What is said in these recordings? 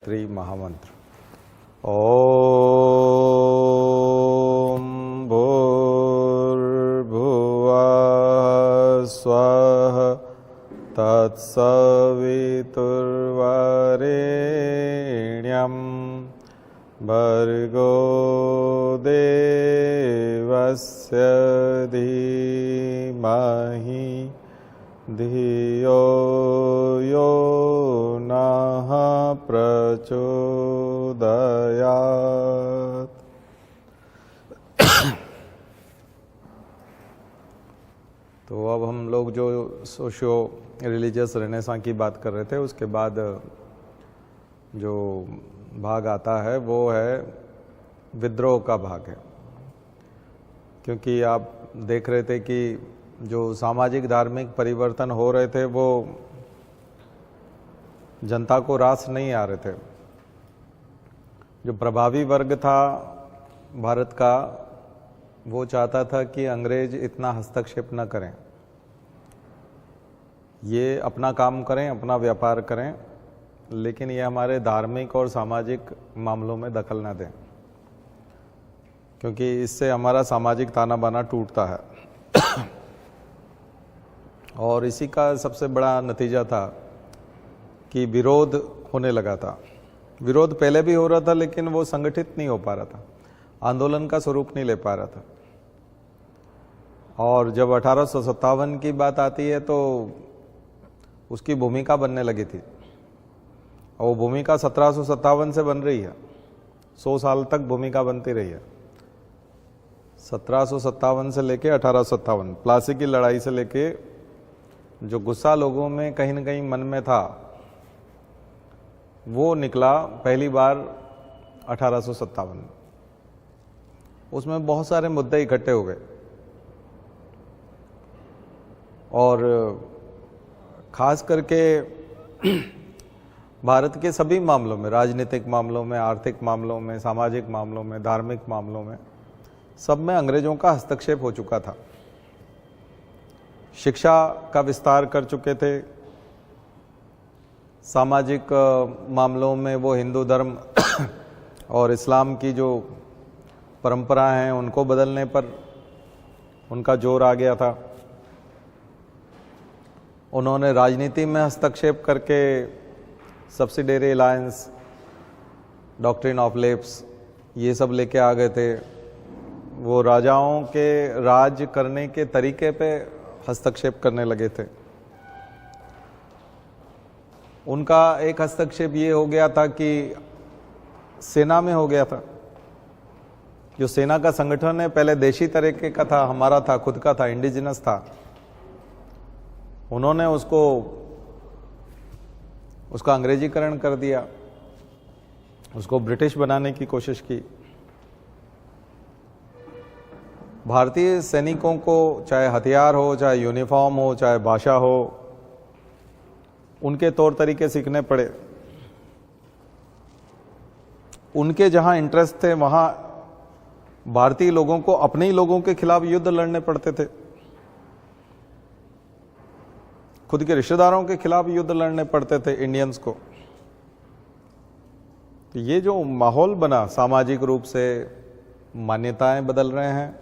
गायत्री महामंत्र। ओम भूर्भुवः स्वः तत्सवितुर्वरेण्यं भर्गो देवस्य धीमहि धियो यो नः प्रचोदयात्। तो अब हम लोग जो सोशियो रिलीजियस रेनेसां की बात कर रहे थे, उसके बाद जो भाग आता है वो है विद्रोह का भाग है। क्योंकि आप देख रहे थे कि जो सामाजिक धार्मिक परिवर्तन हो रहे थे वो जनता को रास नहीं आ रहे थे। जो प्रभावी वर्ग था भारत का वो चाहता था कि अंग्रेज इतना हस्तक्षेप न करें, ये अपना काम करें, अपना व्यापार करें, लेकिन ये हमारे धार्मिक और सामाजिक मामलों में दखल न दें, क्योंकि इससे हमारा सामाजिक ताना बाना टूटता है। और इसी का सबसे बड़ा नतीजा था कि विरोध होने लगा था। विरोध पहले भी हो रहा था लेकिन वो संगठित नहीं हो पा रहा था, आंदोलन का स्वरूप नहीं ले पा रहा था। और जब 1857 की बात आती है तो उसकी भूमिका बनने लगी थी, और वो भूमिका 1757 से बन रही है, 100 साल तक भूमिका बनती रही है। 1757 से लेके 1857, प्लासी की लड़ाई से लेके जो गुस्सा लोगों में कहीं न कहीं मन में था वो निकला पहली बार 1857। उसमें बहुत सारे मुद्दे इकट्ठे हो गए और खास करके भारत के सभी मामलों में, राजनीतिक मामलों में, आर्थिक मामलों में, सामाजिक मामलों में, धार्मिक मामलों में, सब में अंग्रेजों का हस्तक्षेप हो चुका था। शिक्षा का विस्तार कर चुके थे, सामाजिक मामलों में वो हिंदू धर्म और इस्लाम की जो परंपरा हैं उनको बदलने पर उनका जोर आ गया था। उन्होंने राजनीति में हस्तक्षेप करके subsidiary alliance, doctrine of lapse, ये सब लेके आ गए थे। वो राजाओं के राज करने के तरीके पे हस्तक्षेप करने लगे थे। उनका एक हस्तक्षेप ये हो गया था कि सेना में हो गया था। जो सेना का संगठन है पहले देशी तरीके का था, हमारा था, खुद का था, इंडिजिनस था। उन्होंने उसका अंग्रेजीकरण कर दिया, उसको ब्रिटिश बनाने की कोशिश की। भारतीय सैनिकों को चाहे हथियार हो, चाहे यूनिफॉर्म हो, चाहे भाषा हो, उनके तौर तरीके सीखने पड़े। उनके जहां इंटरेस्ट थे वहां भारतीय लोगों को अपने ही लोगों के खिलाफ युद्ध लड़ने पड़ते थे, खुद के रिश्तेदारों के खिलाफ युद्ध लड़ने पड़ते थे इंडियंस को। तो ये जो माहौल बना, सामाजिक रूप से मान्यताएं बदल रहे हैं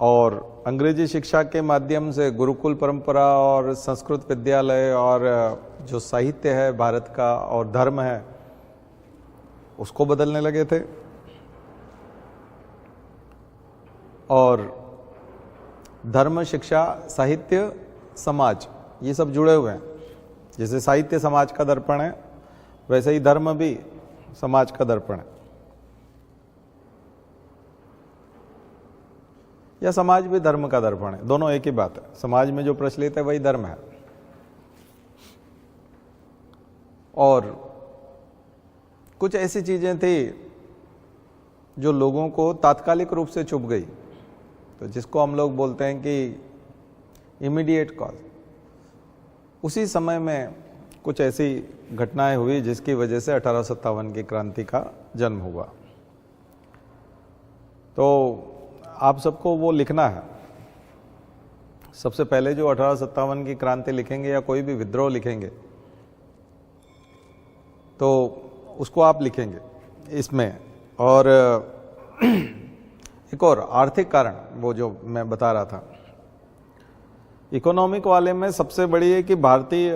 और अंग्रेजी शिक्षा के माध्यम से गुरुकुल परंपरा और संस्कृत विद्यालय और जो साहित्य है भारत का और धर्म है उसको बदलने लगे थे। और धर्म, शिक्षा, साहित्य, समाज, ये सब जुड़े हुए हैं। जैसे साहित्य समाज का दर्पण है वैसे ही धर्म भी समाज का दर्पण है, या समाज भी धर्म का दर्पण है, दोनों एक ही बात है। समाज में जो प्रचलित है वही धर्म है। और कुछ ऐसी चीजें थी जो लोगों को तात्कालिक रूप से चुभ गई, तो जिसको हम लोग बोलते हैं कि इमीडिएट कॉज। उसी समय में कुछ ऐसी घटनाएं हुई जिसकी वजह से 1857 की क्रांति का जन्म हुआ। तो आप सबको वो लिखना है। सबसे पहले जो 1857 की क्रांति लिखेंगे या कोई भी विद्रोह लिखेंगे तो उसको आप लिखेंगे इसमें। और एक और आर्थिक कारण वो जो मैं बता रहा था, इकोनॉमिक वाले में सबसे बड़ी है कि भारतीय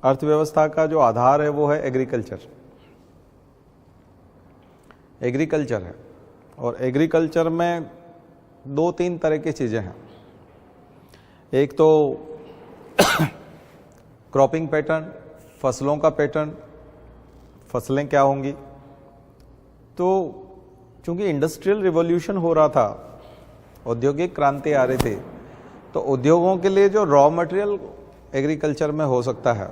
अर्थव्यवस्था का जो आधार है वो है एग्रीकल्चर। एग्रीकल्चर है, और एग्रीकल्चर में 2-3 तरह की चीजें हैं। एक तो क्रॉपिंग पैटर्न, फसलों का पैटर्न, फसलें क्या होंगी। तो चूंकि इंडस्ट्रियल रिवॉल्यूशन हो रहा था, औद्योगिक क्रांति आ रही थी, तो उद्योगों के लिए जो रॉ मटेरियल एग्रीकल्चर में हो सकता है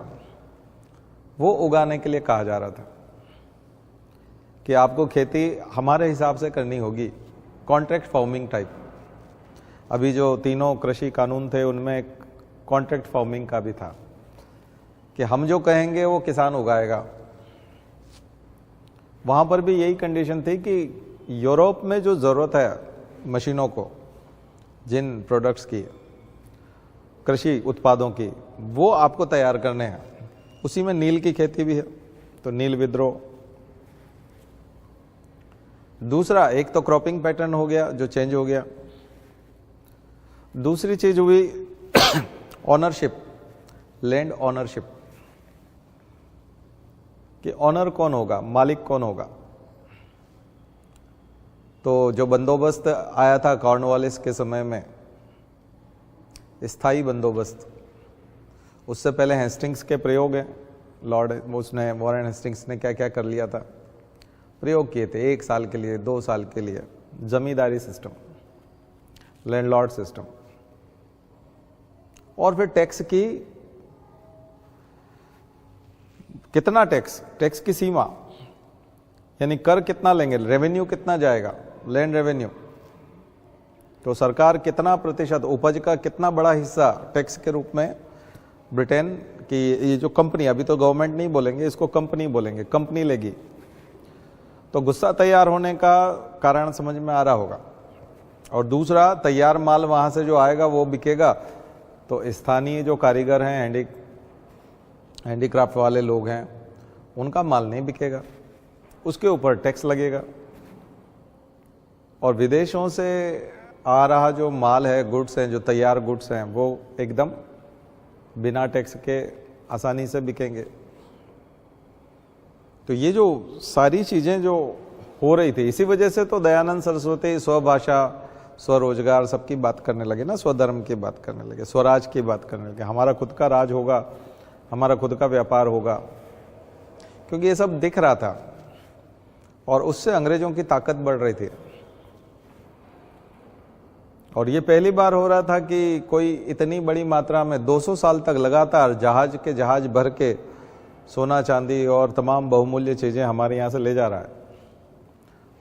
वो उगाने के लिए कहा जा रहा था कि आपको खेती हमारे हिसाब से करनी होगी, कॉन्ट्रैक्ट फार्मिंग टाइप। अभी जो 3 कृषि कानून थे उनमें कॉन्ट्रैक्ट फार्मिंग का भी था कि हम जो कहेंगे वो किसान उगाएगा। वहां पर भी यही कंडीशन थी कि यूरोप में जो जरूरत है मशीनों को, जिन प्रोडक्ट्स की, कृषि उत्पादों की, वो आपको तैयार करने हैं। उसी में नील की खेती भी है, तो नील विद्रोह। दूसरा, एक तो क्रॉपिंग पैटर्न हो गया जो चेंज हो गया। दूसरी चीज हुई ऑनरशिप, लैंड ऑनरशिप, कि ऑनर कौन होगा, मालिक कौन होगा। तो जो बंदोबस्त आया था कॉर्नवालिस के समय में, स्थायी बंदोबस्त, उससे पहले हेस्टिंग्स के प्रयोग हैं। उसने वॉरेन हेस्टिंग्स ने क्या क्या कर लिया था, प्रयोग किए थे 1 साल के लिए, 2 साल के लिए। जमींदारी सिस्टम, लैंडलॉर्ड सिस्टम, और फिर टैक्स की, कितना टैक्स की सीमा, यानी कर कितना लेंगे, रेवेन्यू कितना जाएगा, लैंड रेवेन्यू। तो सरकार कितना प्रतिशत, उपज का कितना बड़ा हिस्सा टैक्स के रूप में ब्रिटेन की ये जो कंपनी, अभी तो गवर्नमेंट नहीं बोलेंगे, इसको कंपनी बोलेंगे, कंपनी लेगी। तो गुस्सा तैयार होने का कारण समझ में आ रहा होगा। और दूसरा, तैयार माल वहां से जो आएगा वो बिकेगा, तो स्थानीय जो कारीगर हैं, हैंडीक्राफ्ट वाले लोग हैं, उनका माल नहीं बिकेगा, उसके ऊपर टैक्स लगेगा। और विदेशों से आ रहा जो माल है, गुड्स हैं, जो तैयार गुड्स हैं, वो एकदम बिना टैक्स के आसानी से बिकेंगे। तो ये जो सारी चीजें जो हो रही थी, इसी वजह से तो दयानंद सरस्वती स्वभाषा, स्वरोजगार सबकी बात करने लगे ना, स्वधर्म की बात करने लगे, स्वराज की बात करने लगे। हमारा खुद का राज होगा, हमारा खुद का व्यापार होगा, क्योंकि ये सब दिख रहा था और उससे अंग्रेजों की ताकत बढ़ रही थी। और ये पहली बार हो रहा था कि कोई इतनी बड़ी मात्रा में 200 साल तक लगातार जहाज भर के सोना चांदी और तमाम बहुमूल्य चीजें हमारे यहाँ से ले जा रहा है,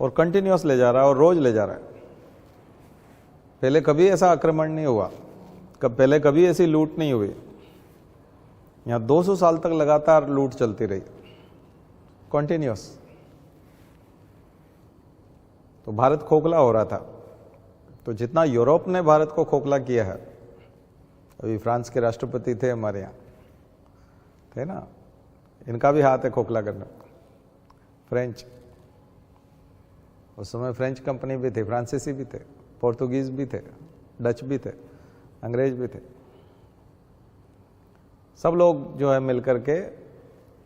और कंटिन्यूअस ले जा रहा है, और रोज ले जा रहा है। पहले कभी ऐसा आक्रमण नहीं हुआ, पहले कभी ऐसी लूट नहीं हुई। यहाँ 200 साल तक लगातार लूट चलती रही, कंटिन्यूअस। तो भारत खोखला हो रहा था। तो जितना यूरोप ने भारत को खोखला किया है, अभी फ्रांस के राष्ट्रपति थे हमारे यहाँ, थे ना, इनका भी हाथ है खोखला करने। फ्रेंच, उस समय फ्रेंच कंपनी भी थी, फ्रांसीसी भी थे, पोर्तुगीज भी थे, डच भी थे, अंग्रेज भी थे। सब लोग जो है मिलकर के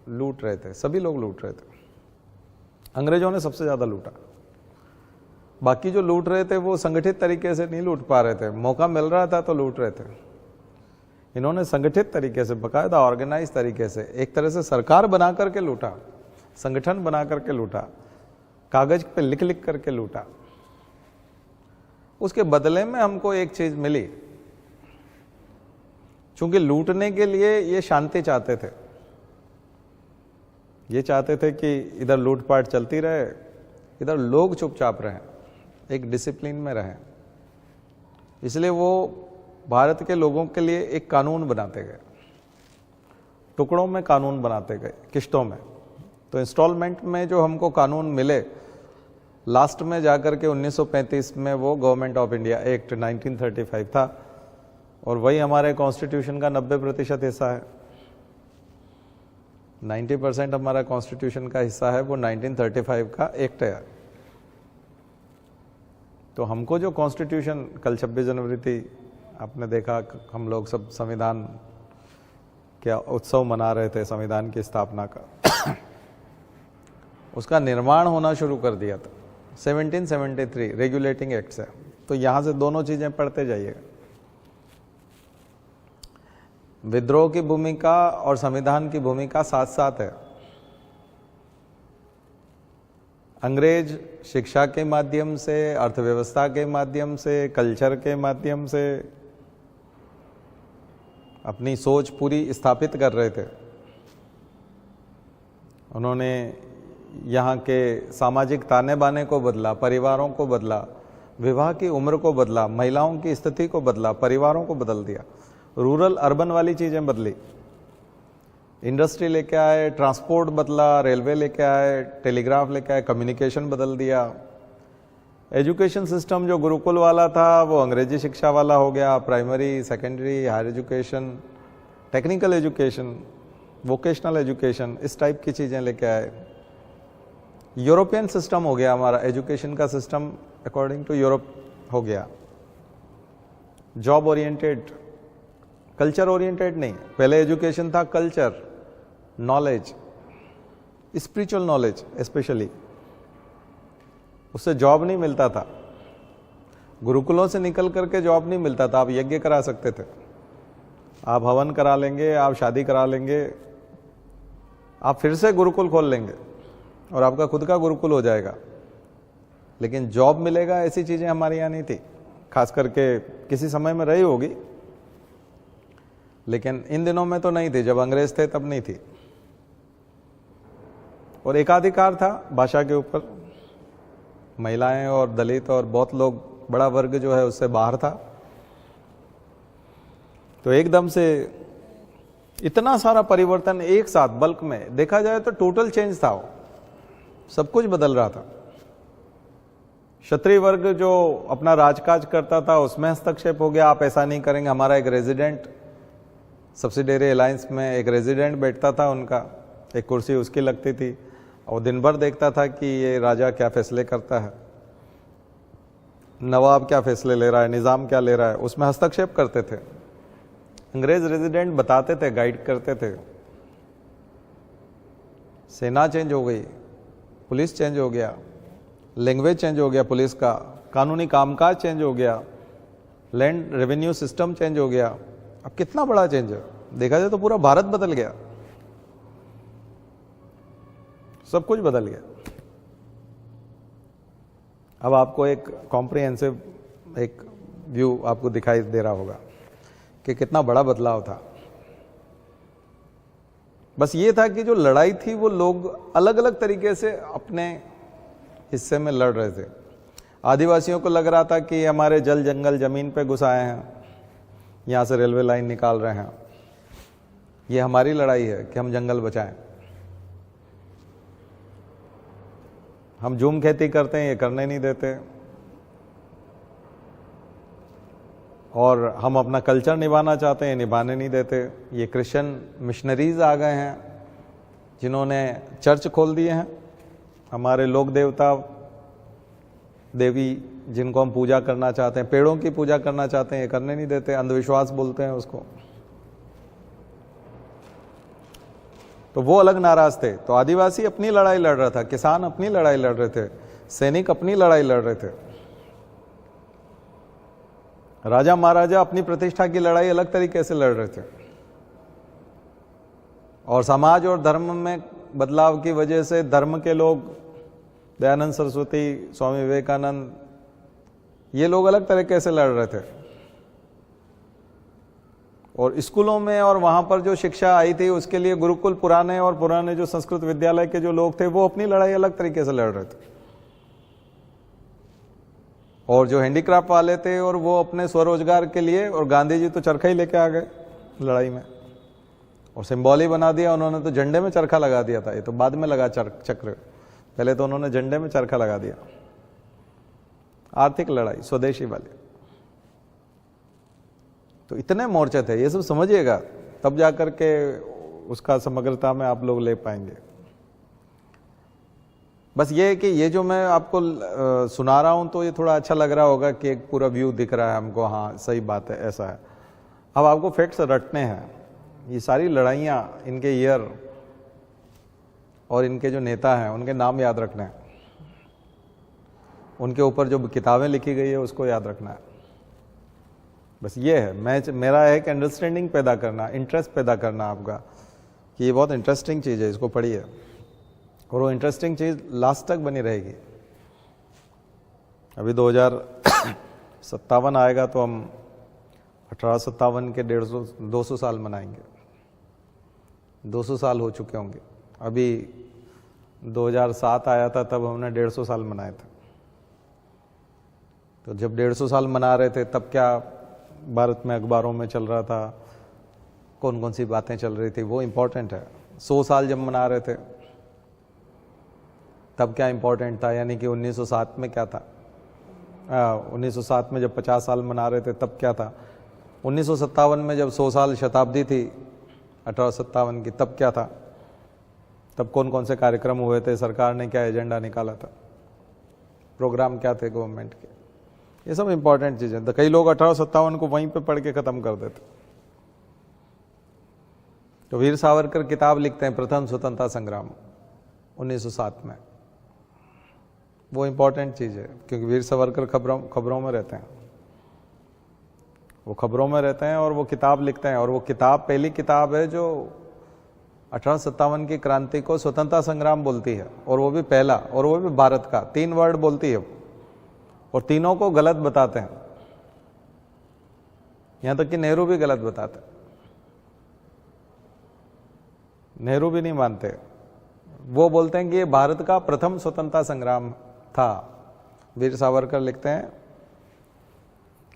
लूट रहे थे, सभी लोग लूट रहे थे। अंग्रेजों ने सबसे ज्यादा लूटा। बाकी जो लूट रहे थे वो संगठित तरीके से नहीं लूट पा रहे थे, मौका मिल रहा था तो लूट रहे थे। इन्होंने संगठित तरीके से, बकायदा ऑर्गेनाइज तरीके से, एक तरह से सरकार बना करके लूटा, संगठन बना करके लूटा, कागज पे लिख लिख करके लूटा। उसके बदले में हमको एक चीज मिली, चूंकि लूटने के लिए ये शांति चाहते थे, ये चाहते थे कि इधर लूटपाट चलती रहे, इधर लोग चुपचाप रहें, एक डिसिप्लिन में रहें। इसलिए वो भारत के लोगों के लिए एक कानून बनाते गए, टुकड़ों में कानून बनाते गए, किश्तों में। तो इंस्टॉलमेंट में जो हमको कानून मिले, लास्ट में जाकर के 1935 में वो गवर्नमेंट ऑफ इंडिया एक्ट 1935 था, और वही हमारे कॉन्स्टिट्यूशन का 90% हिस्सा है। 90% हमारा कॉन्स्टिट्यूशन का हिस्सा है वो 1935 का एक्ट है। तो हमको जो कॉन्स्टिट्यूशन, कल 26 जनवरी थी, आपने देखा हम लोग सब संविधान क्या उत्सव मना रहे थे संविधान की स्थापना का उसका निर्माण होना शुरू कर दिया था 1773 रेगुलेटिंग एक्ट से। तो यहां से दोनों चीजें पढ़ते जाइएगा, विद्रोह की भूमिका और संविधान की भूमिका साथ साथ है। अंग्रेज शिक्षा के माध्यम से, अर्थव्यवस्था के माध्यम से, कल्चर के माध्यम से अपनी सोच पूरी स्थापित कर रहे थे। उन्होंने यहाँ के सामाजिक ताने बाने को बदला, परिवारों को बदला, विवाह की उम्र को बदला, महिलाओं की स्थिति को बदला, परिवारों को बदल दिया, रूरल अर्बन वाली चीजें बदली, इंडस्ट्री लेके आए, ट्रांसपोर्ट बदला, रेलवे लेके आए, टेलीग्राफ लेके आए, कम्युनिकेशन बदल दिया। एजुकेशन सिस्टम जो गुरुकुल वाला था वो अंग्रेजी शिक्षा वाला हो गया, primary, secondary, higher education, technical education, vocational education, इस टाइप की चीजें लेके आए। यूरोपियन सिस्टम हो गया हमारा, एजुकेशन का सिस्टम अकॉर्डिंग टू यूरोप हो गया, जॉब ओरिएंटेड, कल्चर ओरिएंटेड नहीं। पहले एजुकेशन था culture, knowledge, spiritual knowledge specially, उससे जॉब नहीं मिलता था, गुरुकुलों से निकल करके जॉब नहीं मिलता था। आप यज्ञ करा सकते थे, आप हवन करा लेंगे, आप शादी करा लेंगे, आप फिर से गुरुकुल खोल लेंगे और आपका खुद का गुरुकुल हो जाएगा, लेकिन जॉब मिलेगा ऐसी चीजें हमारे यहाँ नहीं थी। खास करके किसी समय में रही होगी, लेकिन इन दिनों में तो नहीं थी, जब अंग्रेज थे तब नहीं थी। और एकाधिकार था भाषा के ऊपर, महिलाएं और दलित और बहुत लोग, बड़ा वर्ग जो है उससे बाहर था। तो एकदम से इतना सारा परिवर्तन एक साथ बल्क में देखा जाए तो टोटल चेंज था, सब कुछ बदल रहा था। क्षत्रिय वर्ग जो अपना राजकाज करता था उसमें हस्तक्षेप हो गया, आप ऐसा नहीं करेंगे। हमारा एक रेजिडेंट सब्सिडियरी अलायंस में एक रेजिडेंट बैठता था, उनका एक कुर्सी उसकी लगती थी, और दिन भर देखता था कि ये राजा क्या फैसले करता है, नवाब क्या फैसले ले रहा है, निज़ाम क्या ले रहा है, उसमें हस्तक्षेप करते थे। अंग्रेज रेजिडेंट बताते थे, गाइड करते थे। सेना चेंज हो गई, पुलिस चेंज हो गया, लैंग्वेज चेंज हो गया पुलिस का, कानूनी कामकाज चेंज हो गया, लैंड रेवेन्यू सिस्टम चेंज हो गया। अब कितना बड़ा चेंज है, देखा जाए तो पूरा भारत बदल गया, सब कुछ बदल गया। अब आपको एक कॉम्प्रिहेंसिव एक व्यू आपको दिखाई दे रहा होगा कि कितना बड़ा बदलाव था। बस ये था कि जो लड़ाई थी वो लोग अलग अलग तरीके से अपने हिस्से में लड़ रहे थे। आदिवासियों को लग रहा था कि हमारे जल जंगल जमीन पे घुस आए हैं, यहाँ से रेलवे लाइन निकाल रहे हैं, ये हमारी लड़ाई है कि हम जंगल बचाएं। हम झूम खेती करते हैं, ये करने नहीं देते, और हम अपना कल्चर निभाना चाहते हैं, निभाने नहीं देते। ये क्रिश्चियन मिशनरीज आ गए हैं जिन्होंने चर्च खोल दिए हैं। हमारे लोक देवता देवी जिनको हम पूजा करना चाहते हैं, पेड़ों की पूजा करना चाहते हैं, ये करने नहीं देते, अंधविश्वास बोलते हैं उसको। तो वो अलग नाराज थे। तो आदिवासी अपनी लड़ाई लड़ रहा था, किसान अपनी लड़ाई लड़ रहे थे, सैनिक अपनी लड़ाई लड़ रहे थे, राजा महाराजा अपनी प्रतिष्ठा की लड़ाई अलग तरीके से लड़ रहे थे। और समाज और धर्म में बदलाव की वजह से धर्म के लोग, दयानंद सरस्वती, स्वामी विवेकानंद, ये लोग अलग तरीके से लड़ रहे थे। और स्कूलों में और वहां पर जो शिक्षा आई थी उसके लिए गुरुकुल पुराने और पुराने जो संस्कृत विद्यालय के जो लोग थे वो अपनी लड़ाई अलग तरीके से लड़ रहे थे। और जो हैंडीक्राफ्ट वाले थे और वो अपने स्वरोजगार के लिए, और गांधी जी तो चरखा ही लेके आ गए लड़ाई में और सिंबल ही बना दिया उन्होंने, तो झंडे में चरखा लगा दिया था। ये तो बाद में लगा चक्र, पहले तो उन्होंने झंडे में चरखा लगा दिया। आर्थिक लड़ाई स्वदेशी वाली। तो इतने मोर्चे थे, ये सब समझिएगा, तब जाकर के उसका समग्रता में आप लोग ले पाएंगे। बस ये है कि ये जो मैं आपको सुना रहा हूं तो ये थोड़ा अच्छा लग रहा होगा कि एक पूरा व्यू दिख रहा है हमको, हाँ सही बात है, ऐसा है। अब आपको फैक्ट्स रटने हैं। ये सारी लड़ाइयाँ, इनके ईयर और इनके जो नेता हैं उनके नाम याद रखना है, उनके ऊपर जो किताबें लिखी गई है उसको याद रखना है। बस ये है, मेरा एक अंडरस्टैंडिंग पैदा करना, इंटरेस्ट पैदा करना आपका कि ये बहुत इंटरेस्टिंग चीज़ है, इसको पढ़िए और वो इंटरेस्टिंग चीज़ लास्ट तक बनी रहेगी। अभी 2057 आएगा तो हम 1857 के 200 साल मनाएंगे। 200 साल हो चुके होंगे। अभी 2007 आया था तब हमने 150 साल मनाए थे। तो जब 150 साल मना रहे थे तब क्या भारत में अखबारों में चल रहा था, कौन कौन सी बातें चल रही थी, वो इम्पोर्टेंट है। 100 साल जब मना रहे थे तब क्या इम्पोर्टेंट था, यानी कि 1907 में क्या था, 1907 में जब 50 साल मना रहे थे तब क्या था, 1957 में जब 100 साल शताब्दी थी 1857 की तब क्या था, तब कौन कौन से कार्यक्रम हुए थे, सरकार ने क्या एजेंडा निकाला था, प्रोग्राम क्या थे गवर्नमेंट के, ये सब इंपॉर्टेंट चीज़ें। तो कई लोग 1857 को वहीं पे पढ़ के ख़त्म कर देते। तो वीर सावरकर किताब लिखते हैं प्रथम स्वतंत्रता संग्राम 1907 में। वो इंपॉर्टेंट चीज़ है क्योंकि वीर सावरकर खबरों में रहते हैं, वो खबरों में रहते हैं और वो किताब लिखते हैं। और वो किताब पहली किताब है जो 1857 की क्रांति को स्वतंत्रता संग्राम बोलती है, और वो भी पहला, और वो भी भारत का। 3 वर्ड बोलती है और तीनों को गलत बताते हैं, यहां तक कि नेहरू भी गलत बताते हैं। नेहरू भी नहीं मानते, वो बोलते हैं कि ये भारत का प्रथम स्वतंत्रता संग्राम था। वीर सावरकर लिखते हैं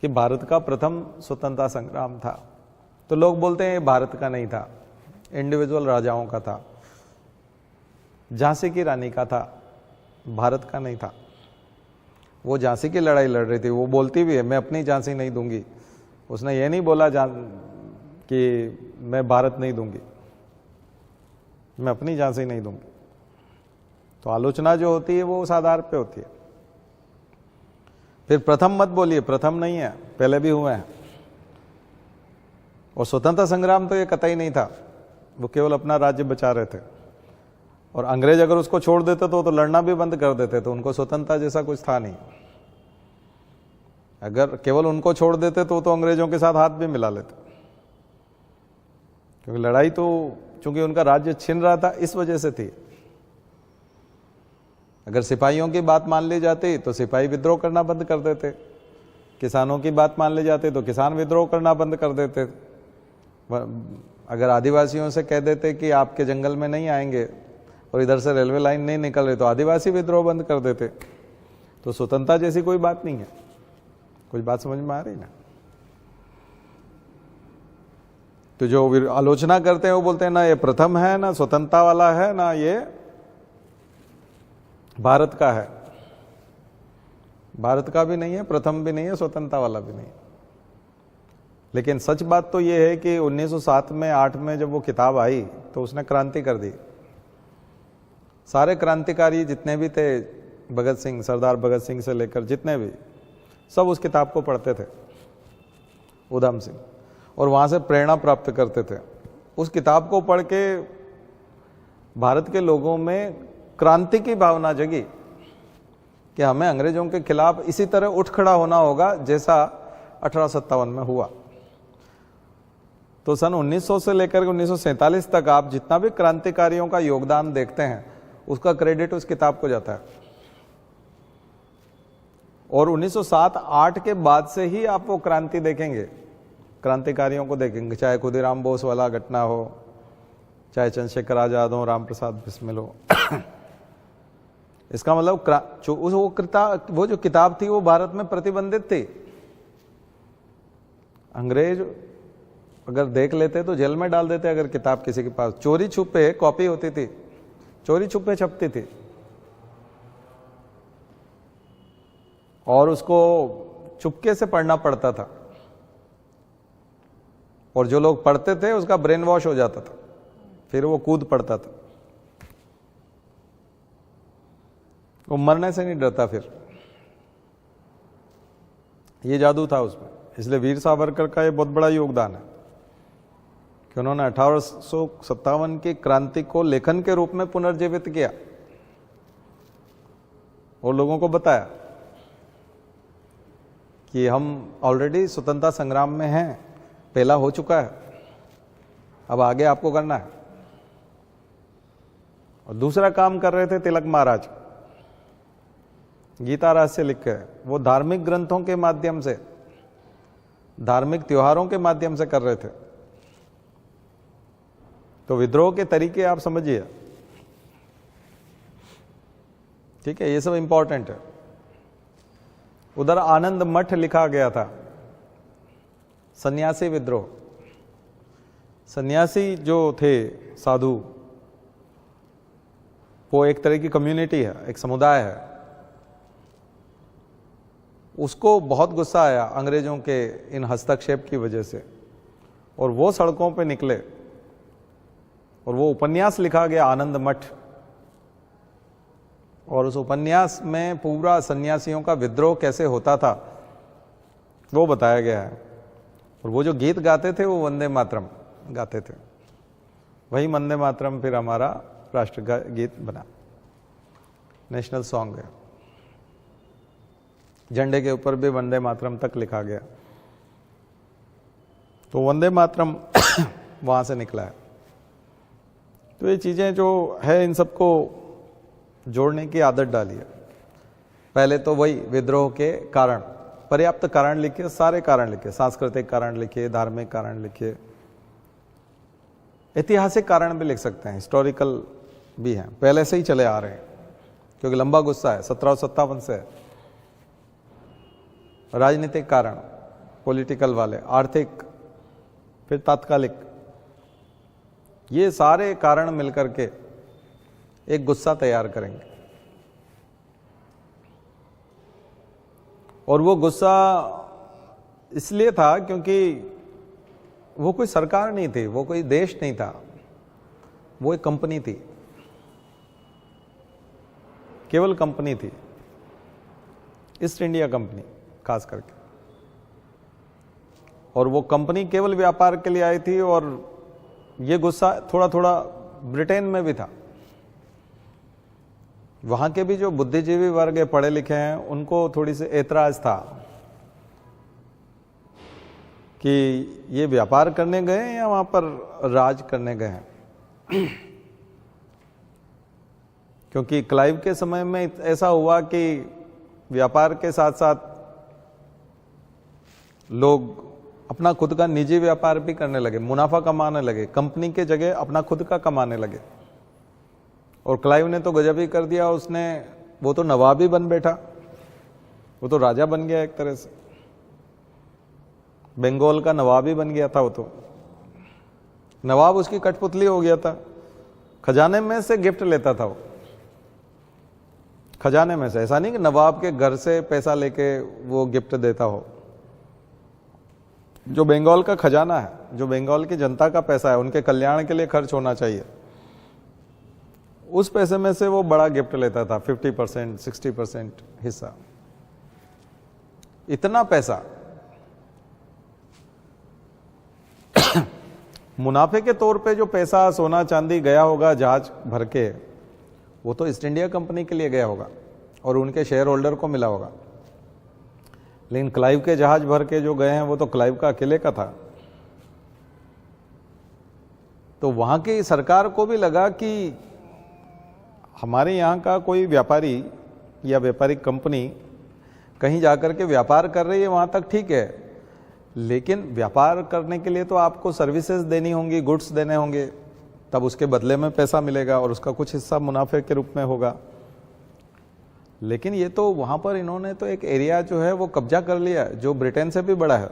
कि भारत का प्रथम स्वतंत्रता संग्राम था। तो लोग बोलते हैं ये भारत का नहीं था, इंडिविजुअल राजाओं का था, झांसी की रानी का था, भारत का नहीं था। वो झांसी की लड़ाई लड़ रही थी, वो बोलती भी है मैं अपनी झांसी नहीं दूंगी, उसने ये नहीं बोला कि मैं भारत नहीं दूंगी, मैं अपनी झांसी नहीं दूंगी। तो आलोचना जो होती है वो उस आधार पे होती है। फिर प्रथम मत बोलिए, प्रथम नहीं है, पहले भी हुए हैं। और स्वतंत्रता संग्राम तो ये कतई नहीं था, वो केवल अपना राज्य बचा रहे थे। और अंग्रेज अगर उसको छोड़ देते तो लड़ना भी बंद कर देते, तो उनको स्वतंत्रता जैसा कुछ था नहीं। अगर केवल उनको छोड़ देते तो अंग्रेजों के साथ हाथ भी मिला लेते, क्योंकि लड़ाई तो चूंकि उनका राज्य छिन रहा था इस वजह से थी। अगर सिपाहियों की बात मान ली जाती तो सिपाही विद्रोह करना बंद कर देते, किसानों की बात मान ली जाती तो किसान विद्रोह करना बंद कर देते। अगर आदिवासियों से कह देते कि आपके जंगल में नहीं आएंगे और इधर से रेलवे लाइन नहीं निकल रही तो आदिवासी विद्रोह बंद कर देते। तो स्वतंत्रता जैसी कोई बात नहीं है। कुछ बात समझ में आ रही ना? तो जो आलोचना करते हैं वो बोलते हैं ना ये प्रथम है, ना स्वतंत्रता वाला है, ना ये भारत का है। भारत का भी नहीं है, प्रथम भी नहीं है, स्वतंत्रता वाला भी नहीं। लेकिन सच बात तो ये है कि 1907 में 8 में जब वो किताब आई तो उसने क्रांति कर दी। सारे क्रांतिकारी जितने भी थे, भगत सिंह, सरदार भगत सिंह से लेकर जितने भी, सब उस किताब को पढ़ते थे, उधम सिंह, और वहां से प्रेरणा प्राप्त करते थे। उस किताब को पढ़ के भारत के लोगों में क्रांति की भावना जगी कि हमें अंग्रेजों के खिलाफ इसी तरह उठ खड़ा होना होगा जैसा 1857 में हुआ। तो सन 1900 से लेकर 1947 तक आप जितना भी क्रांतिकारियों का योगदान देखते हैं उसका क्रेडिट उस किताब को जाता है। और 1907-8 के बाद से ही आप वो क्रांति देखेंगे, क्रांतिकारियों को देखेंगे, चाहे खुदीराम बोस वाला घटना हो, चाहे चंद्रशेखर आजाद हो, राम प्रसाद बिस्मिल हो। इसका मतलब वो जो किताब थी वो भारत में प्रतिबंधित थी। अंग्रेज अगर देख लेते तो जेल में डाल देते अगर किताब किसी के पास चोरी छुपे कॉपी होती थी, चोरी छुपे छपती थी, और उसको चुपके से पढ़ना पड़ता था। और जो लोग पढ़ते थे उसका ब्रेन वॉश हो जाता था फिर वो कूद पड़ता था, वो मरने से नहीं डरता। फिर ये जादू था उसमें। इसलिए वीर सावरकर का ये बहुत बड़ा योगदान है कि उन्होंने 1857 की क्रांति को लेखन के रूप में पुनर्जीवित किया और लोगों को बताया कि हम ऑलरेडी स्वतंत्रता संग्राम में हैं, पहला हो चुका है, अब आगे आपको करना है। और दूसरा काम कर रहे थे तिलक महाराज, गीता रहस्य लिख के, वो धार्मिक ग्रंथों के माध्यम से, धार्मिक त्योहारों के माध्यम से कर रहे थे। तो विद्रोह के तरीके आप समझिए, ठीक है, ये सब इंपॉर्टेंट है। उधर आनंद मठ लिखा गया था, सन्यासी विद्रोह। सन्यासी जो थे साधु, वो एक तरह की कम्युनिटी है, एक समुदाय है। उसको बहुत गुस्सा आया अंग्रेजों के इन हस्तक्षेप की वजह से, और वो सड़कों पे निकले और वो उपन्यास लिखा गया आनंद मठ। और उस उपन्यास में पूरा सन्यासियों का विद्रोह कैसे होता था वो बताया गया है। और वो जो गीत गाते थे वो वंदे मातरम गाते थे। वही वंदे मातरम फिर हमारा राष्ट्र गीत बना, नेशनल सॉन्ग है। झंडे के ऊपर भी वंदे मातरम तक लिखा गया। तो वंदे मातरम वहां से निकला है। तो ये चीजें जो है, इन सबको जोड़ने की आदत डाली है। पहले तो वही विद्रोह के कारण, पर्याप्त कारण लिखिए, सारे कारण लिखिए, सांस्कृतिक कारण लिखिए, धार्मिक कारण लिखिए, ऐतिहासिक कारण भी लिख सकते हैं, हिस्टोरिकल भी हैं, पहले से ही चले आ रहे हैं, क्योंकि लंबा गुस्सा है, 1757 से है। राजनीतिक कारण, पॉलिटिकल वाले, आर्थिक, फिर तात्कालिक, ये सारे कारण मिलकर के एक गुस्सा तैयार करेंगे। और वो गुस्सा इसलिए था क्योंकि वो कोई सरकार नहीं थी, वो कोई देश नहीं था, वो एक कंपनी थी, केवल कंपनी थी, ईस्ट इंडिया कंपनी खास करके। और वो कंपनी केवल व्यापार के लिए आई थी। और ये गुस्सा थोड़ा थोड़ा ब्रिटेन में भी था। वहां के भी जो बुद्धिजीवी वर्ग है, पढ़े लिखे हैं, उनको थोड़ी सी ऐतराज था कि ये व्यापार करने गए हैं या वहां पर राज करने गए हैं। क्योंकि क्लाइव के समय में ऐसा हुआ कि व्यापार के साथ साथ लोग अपना खुद का निजी व्यापार भी करने लगे, मुनाफा कमाने लगे, कंपनी के जगह अपना खुद का कमाने लगे। और क्लाइव ने तो गजब ही कर दिया, उसने, वो तो नवाब ही बन बैठा, वो तो राजा बन गया एक तरह से, बंगाल का नवाब ही बन गया था। वो तो नवाब उसकी कठपुतली हो गया था। खजाने में से गिफ्ट लेता था वो, खजाने में से, ऐसा नहीं कि नवाब के घर से पैसा लेके वो गिफ्ट देता हो। जो बंगाल का खजाना है, जो बंगाल की जनता का पैसा है, उनके कल्याण के लिए खर्च होना चाहिए, उस पैसे में से वो बड़ा गिफ्ट लेता था, 50%, 60% हिस्सा। इतना पैसा मुनाफे के तौर पे जो पैसा, सोना चांदी गया होगा जहाज भर के, वो तो ईस्ट इंडिया कंपनी के लिए गया होगा और उनके शेयर होल्डर को मिला होगा। लेकिन क्लाइव के जहाज भर के जो गए हैं वो तो क्लाइव का अकेले का था। तो वहां की सरकार को भी लगा कि हमारे यहाँ का कोई व्यापारी या व्यापारिक कंपनी कहीं जाकर के व्यापार कर रही है, वहां तक ठीक है, लेकिन व्यापार करने के लिए तो आपको सर्विसेज देनी होंगी, गुड्स देने होंगे, तब उसके बदले में पैसा मिलेगा और उसका कुछ हिस्सा मुनाफे के रूप में होगा। लेकिन ये तो वहां पर इन्होंने तो एक एरिया जो है वो कब्जा कर लिया, जो ब्रिटेन से भी बड़ा है,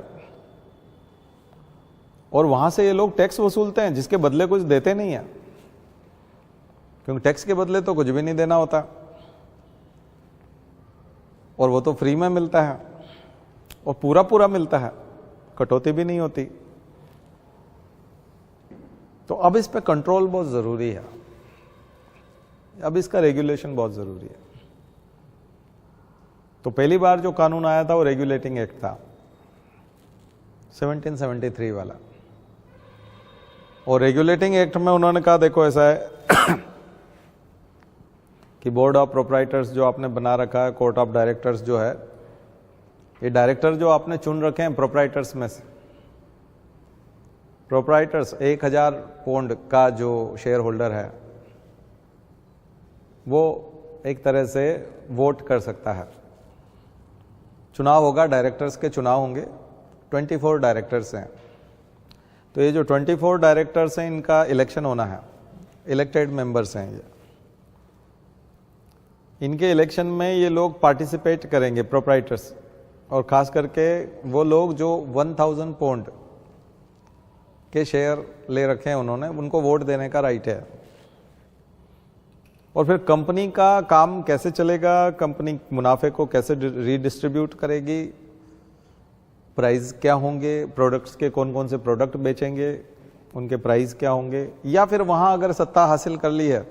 और वहां से ये लोग टैक्स वसूलते हैं जिसके बदले कुछ देते नहीं है, क्योंकि टैक्स के बदले तो कुछ भी नहीं देना होता और वो तो फ्री में मिलता है और पूरा पूरा मिलता है, कटौती भी नहीं होती। तो अब इस पे कंट्रोल बहुत ज़रूरी है, अब इसका रेगुलेशन बहुत ज़रूरी है। तो पहली बार जो कानून आया था वो रेगुलेटिंग एक्ट था 1773 वाला, और रेगुलेटिंग एक्ट में उन्होंने कहा देखो ऐसा है कि बोर्ड ऑफ प्रोप्राइटर्स जो आपने बना रखा है, कोर्ट ऑफ डायरेक्टर्स जो है, ये डायरेक्टर जो आपने चुन रखे हैं प्रोप्राइटर्स में से, प्रोप्राइटर्स 1000 पौंड का जो शेयर होल्डर है वो एक तरह से वोट कर सकता है। चुनाव होगा, डायरेक्टर्स के चुनाव होंगे, 24 डायरेक्टर्स हैं। तो ये जो 24 डायरेक्टर्स हैं इनका इलेक्शन होना है, इलेक्टेड मेंबर्स हैं ये। इनके इलेक्शन में ये लोग पार्टिसिपेट करेंगे प्रोप्राइटर्स, और खास करके वो लोग जो 1000 पौंड के शेयर ले रखे हैं उन्होंने, उनको वोट देने का राइट है। और फिर कंपनी का काम कैसे चलेगा, कंपनी मुनाफे को कैसे रीडिस्ट्रीब्यूट करेगी, प्राइस क्या होंगे, प्रोडक्ट्स के कौन कौन से प्रोडक्ट बेचेंगे, उनके प्राइस क्या होंगे, या फिर वहां अगर सत्ता हासिल कर ली है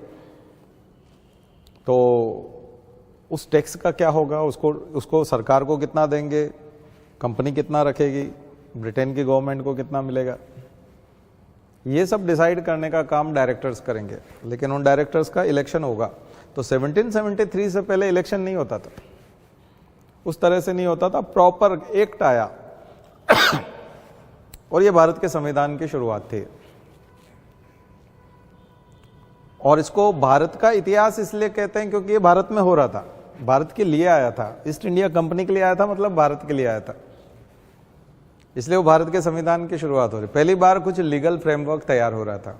तो उस टैक्स का क्या होगा, उसको सरकार को कितना देंगे, कंपनी कितना रखेगी, ब्रिटेन की गवर्नमेंट को कितना मिलेगा, ये सब डिसाइड करने का काम डायरेक्टर्स करेंगे। लेकिन उन डायरेक्टर्स का इलेक्शन होगा। तो 1773 से पहले इलेक्शन नहीं होता था, उस तरह से नहीं होता था, प्रॉपर एक्ट आया और ये भारत के संविधान की शुरुआत थी। और इसको भारत का इतिहास इसलिए कहते हैं क्योंकि ये भारत में हो रहा था, भारत के लिए आया था, ईस्ट इंडिया कंपनी के लिए आया था, मतलब भारत के लिए आया था, इसलिए वो भारत के संविधान की शुरुआत हो रही। पहली बार कुछ लीगल फ्रेमवर्क तैयार हो रहा था।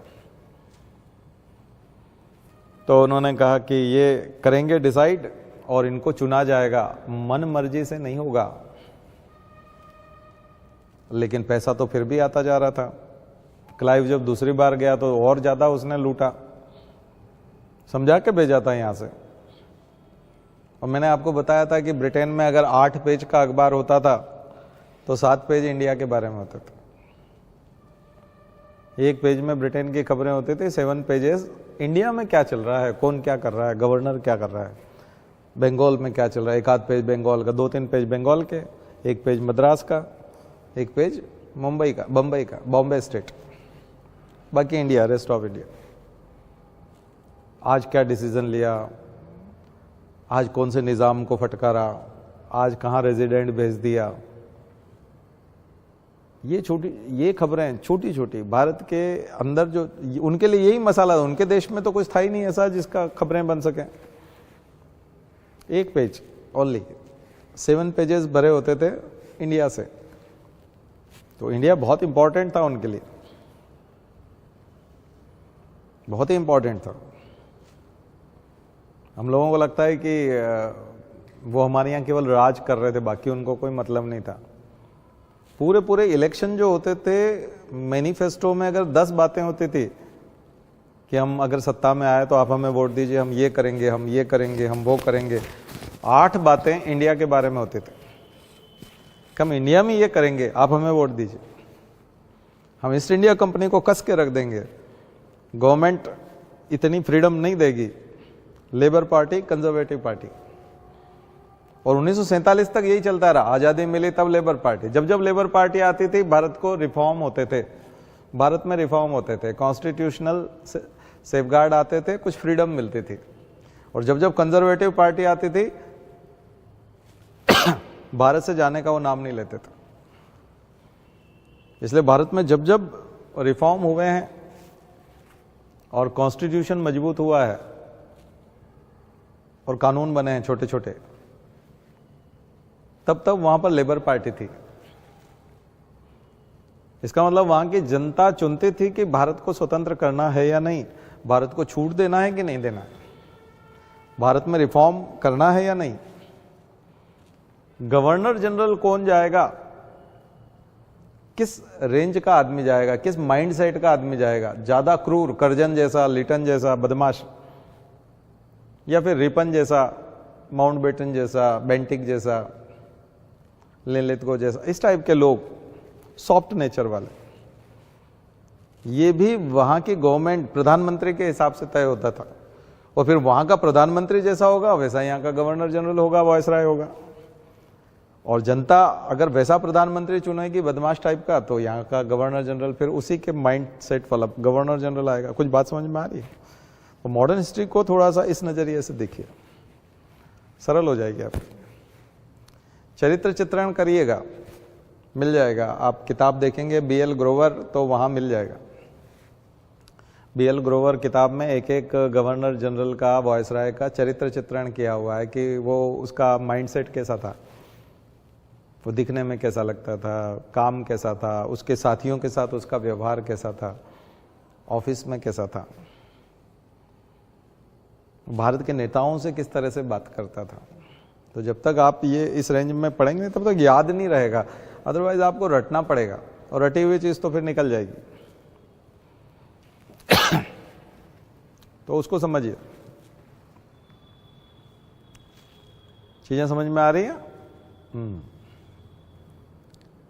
तो उन्होंने कहा कि ये करेंगे डिसाइड और इनको चुना जाएगा, मन मर्जी से नहीं होगा। लेकिन पैसा तो फिर भी आता जा रहा था। क्लाइव जब दूसरी बार गया तो और ज्यादा उसने लूटा, समझा के भेजा था यहां से। और मैंने आपको बताया था कि ब्रिटेन में अगर 8 पेज का अखबार होता था तो 7 पेज इंडिया के बारे में होते थे। 1 पेज में ब्रिटेन की खबरें होती थी, 7 पेजेस इंडिया में क्या चल रहा है, कौन क्या कर रहा है, गवर्नर क्या कर रहा है, बंगाल में क्या चल रहा है, 1 पेज बंगाल का, 2-3 पेज बंगाल के, 1 पेज मद्रास का, 1 पेज मुंबई का, बम्बई का, बॉम्बे स्टेट, बाकी इंडिया, रेस्ट ऑफ इंडिया। आज क्या डिसीजन लिया, आज कौन से निज़ाम को फटकारा, आज कहाँ रेजिडेंट भेज दिया, ये खबरें छोटी छोटी भारत के अंदर जो, उनके लिए यही मसाला था। उनके देश में तो कुछ था ही नहीं ऐसा जिसका खबरें बन सके। 1 पेज ओनली, 7 पेजेस भरे होते थे इंडिया से। तो इंडिया बहुत इंपॉर्टेंट था उनके लिए, बहुत ही इंपॉर्टेंट था। हम लोगों को लगता है कि वो हमारे यहाँ केवल राज कर रहे थे, बाकी उनको कोई मतलब नहीं था। पूरे इलेक्शन जो होते थे, मैनिफेस्टो में अगर 10 बातें होती थी कि हम अगर सत्ता में आए तो आप हमें वोट दीजिए, हम ये करेंगे, हम ये करेंगे, हम वो करेंगे, 8 बातें इंडिया के बारे में होती थी। हम इंडिया में ये करेंगे, आप हमें वोट दीजिए, हम ईस्ट इंडिया कंपनी को कस के रख देंगे, गवर्नमेंट इतनी फ्रीडम नहीं देगी, लेबर पार्टी, कंजर्वेटिव पार्टी। और 1947 तक यही चलता रहा। आजादी मिली तब लेबर पार्टी, जब जब लेबर पार्टी आती थी भारत को रिफॉर्म होते थे, भारत में रिफॉर्म होते थे, कॉन्स्टिट्यूशनल सेफगार्ड आते थे, कुछ फ्रीडम मिलती थी। और जब जब कंजर्वेटिव पार्टी आती थी भारत से जाने का वो नाम नहीं लेते थे। इसलिए भारत में जब जब रिफॉर्म हुए हैं और कॉन्स्टिट्यूशन मजबूत हुआ है और कानून बने हैं छोटे छोटे, तब तब वहां पर लेबर पार्टी थी। इसका मतलब वहां की जनता चुनती थी कि भारत को स्वतंत्र करना है या नहीं, भारत को छूट देना है कि नहीं देना है, भारत में रिफॉर्म करना है या नहीं, गवर्नर जनरल कौन जाएगा, किस रेंज का आदमी जाएगा, किस माइंडसेट का आदमी जाएगा, ज्यादा क्रूर, करजन जैसा, लिटन जैसा बदमाश, या फिर रिपन जैसा, माउंटबेटन जैसा, बेंटिक जैसा, लिनलिथगो जैसा, इस टाइप के लोग, सॉफ्ट नेचर वाले, ये भी वहां की गवर्नमेंट प्रधानमंत्री के हिसाब से तय होता था, और फिर वहां का प्रधानमंत्री जैसा होगा वैसा यहाँ का गवर्नर जनरल होगा, वायसराय होगा। और जनता अगर वैसा प्रधानमंत्री चुनेगी बदमाश टाइप का, तो यहाँ का गवर्नर जनरल फिर उसी के माइंड सेट वाला गवर्नर जनरल आएगा। कुछ बात समझ में आ रही है? तो मॉडर्न हिस्ट्री को थोड़ा सा इस नजरिए से देखिए, सरल हो जाएगी आपकी। चरित्र चित्रण करिएगा, मिल जाएगा। आप किताब देखेंगे BL ग्रोवर तो वहां मिल जाएगा। BL ग्रोवर किताब में एक एक गवर्नर जनरल का, वायसराय का चरित्र चित्रण किया हुआ है कि वो उसका माइंडसेट कैसा था, वो दिखने में कैसा लगता था, काम कैसा था, उसके साथियों के साथ उसका व्यवहार कैसा था, ऑफिस में कैसा था, भारत के नेताओं से किस तरह से बात करता था। तो जब तक आप ये इस रेंज में पढ़ेंगे तब तक याद नहीं रहेगा, अदरवाइज आपको रटना पड़ेगा, और रटी हुई चीज तो फिर निकल जाएगी। तो उसको समझिए। चीजें समझ में आ रही हैं?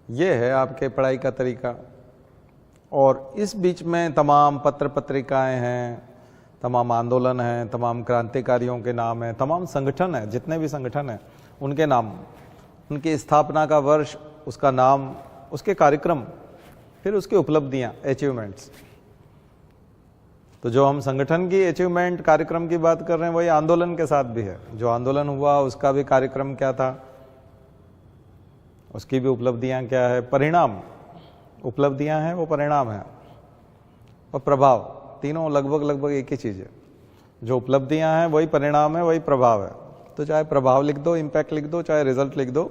ये है आपके पढ़ाई का तरीका। और इस बीच में तमाम पत्र पत्रिकाएं हैं, तमाम आंदोलन हैं, तमाम क्रांतिकारियों के नाम हैं, तमाम संगठन हैं, जितने भी संगठन हैं उनके नाम, उनकी स्थापना का वर्ष, उसका नाम, उसके कार्यक्रम, फिर उसकी उपलब्धियां, अचीवमेंट्स। तो जो हम संगठन की अचीवमेंट कार्यक्रम की बात कर रहे हैं वही आंदोलन के साथ भी है। जो आंदोलन हुआ उसका भी कार्यक्रम क्या था, उसकी भी उपलब्धियां क्या है, परिणाम, उपलब्धियां हैं वो परिणाम है, और प्रभाव, तीनों लगभग एक ही चीज है। जो उपलब्धियां हैं वही परिणाम है, वही प्रभाव है। तो चाहे प्रभाव लिख दो, इंपैक्ट लिख दो, चाहे रिजल्ट लिख दो।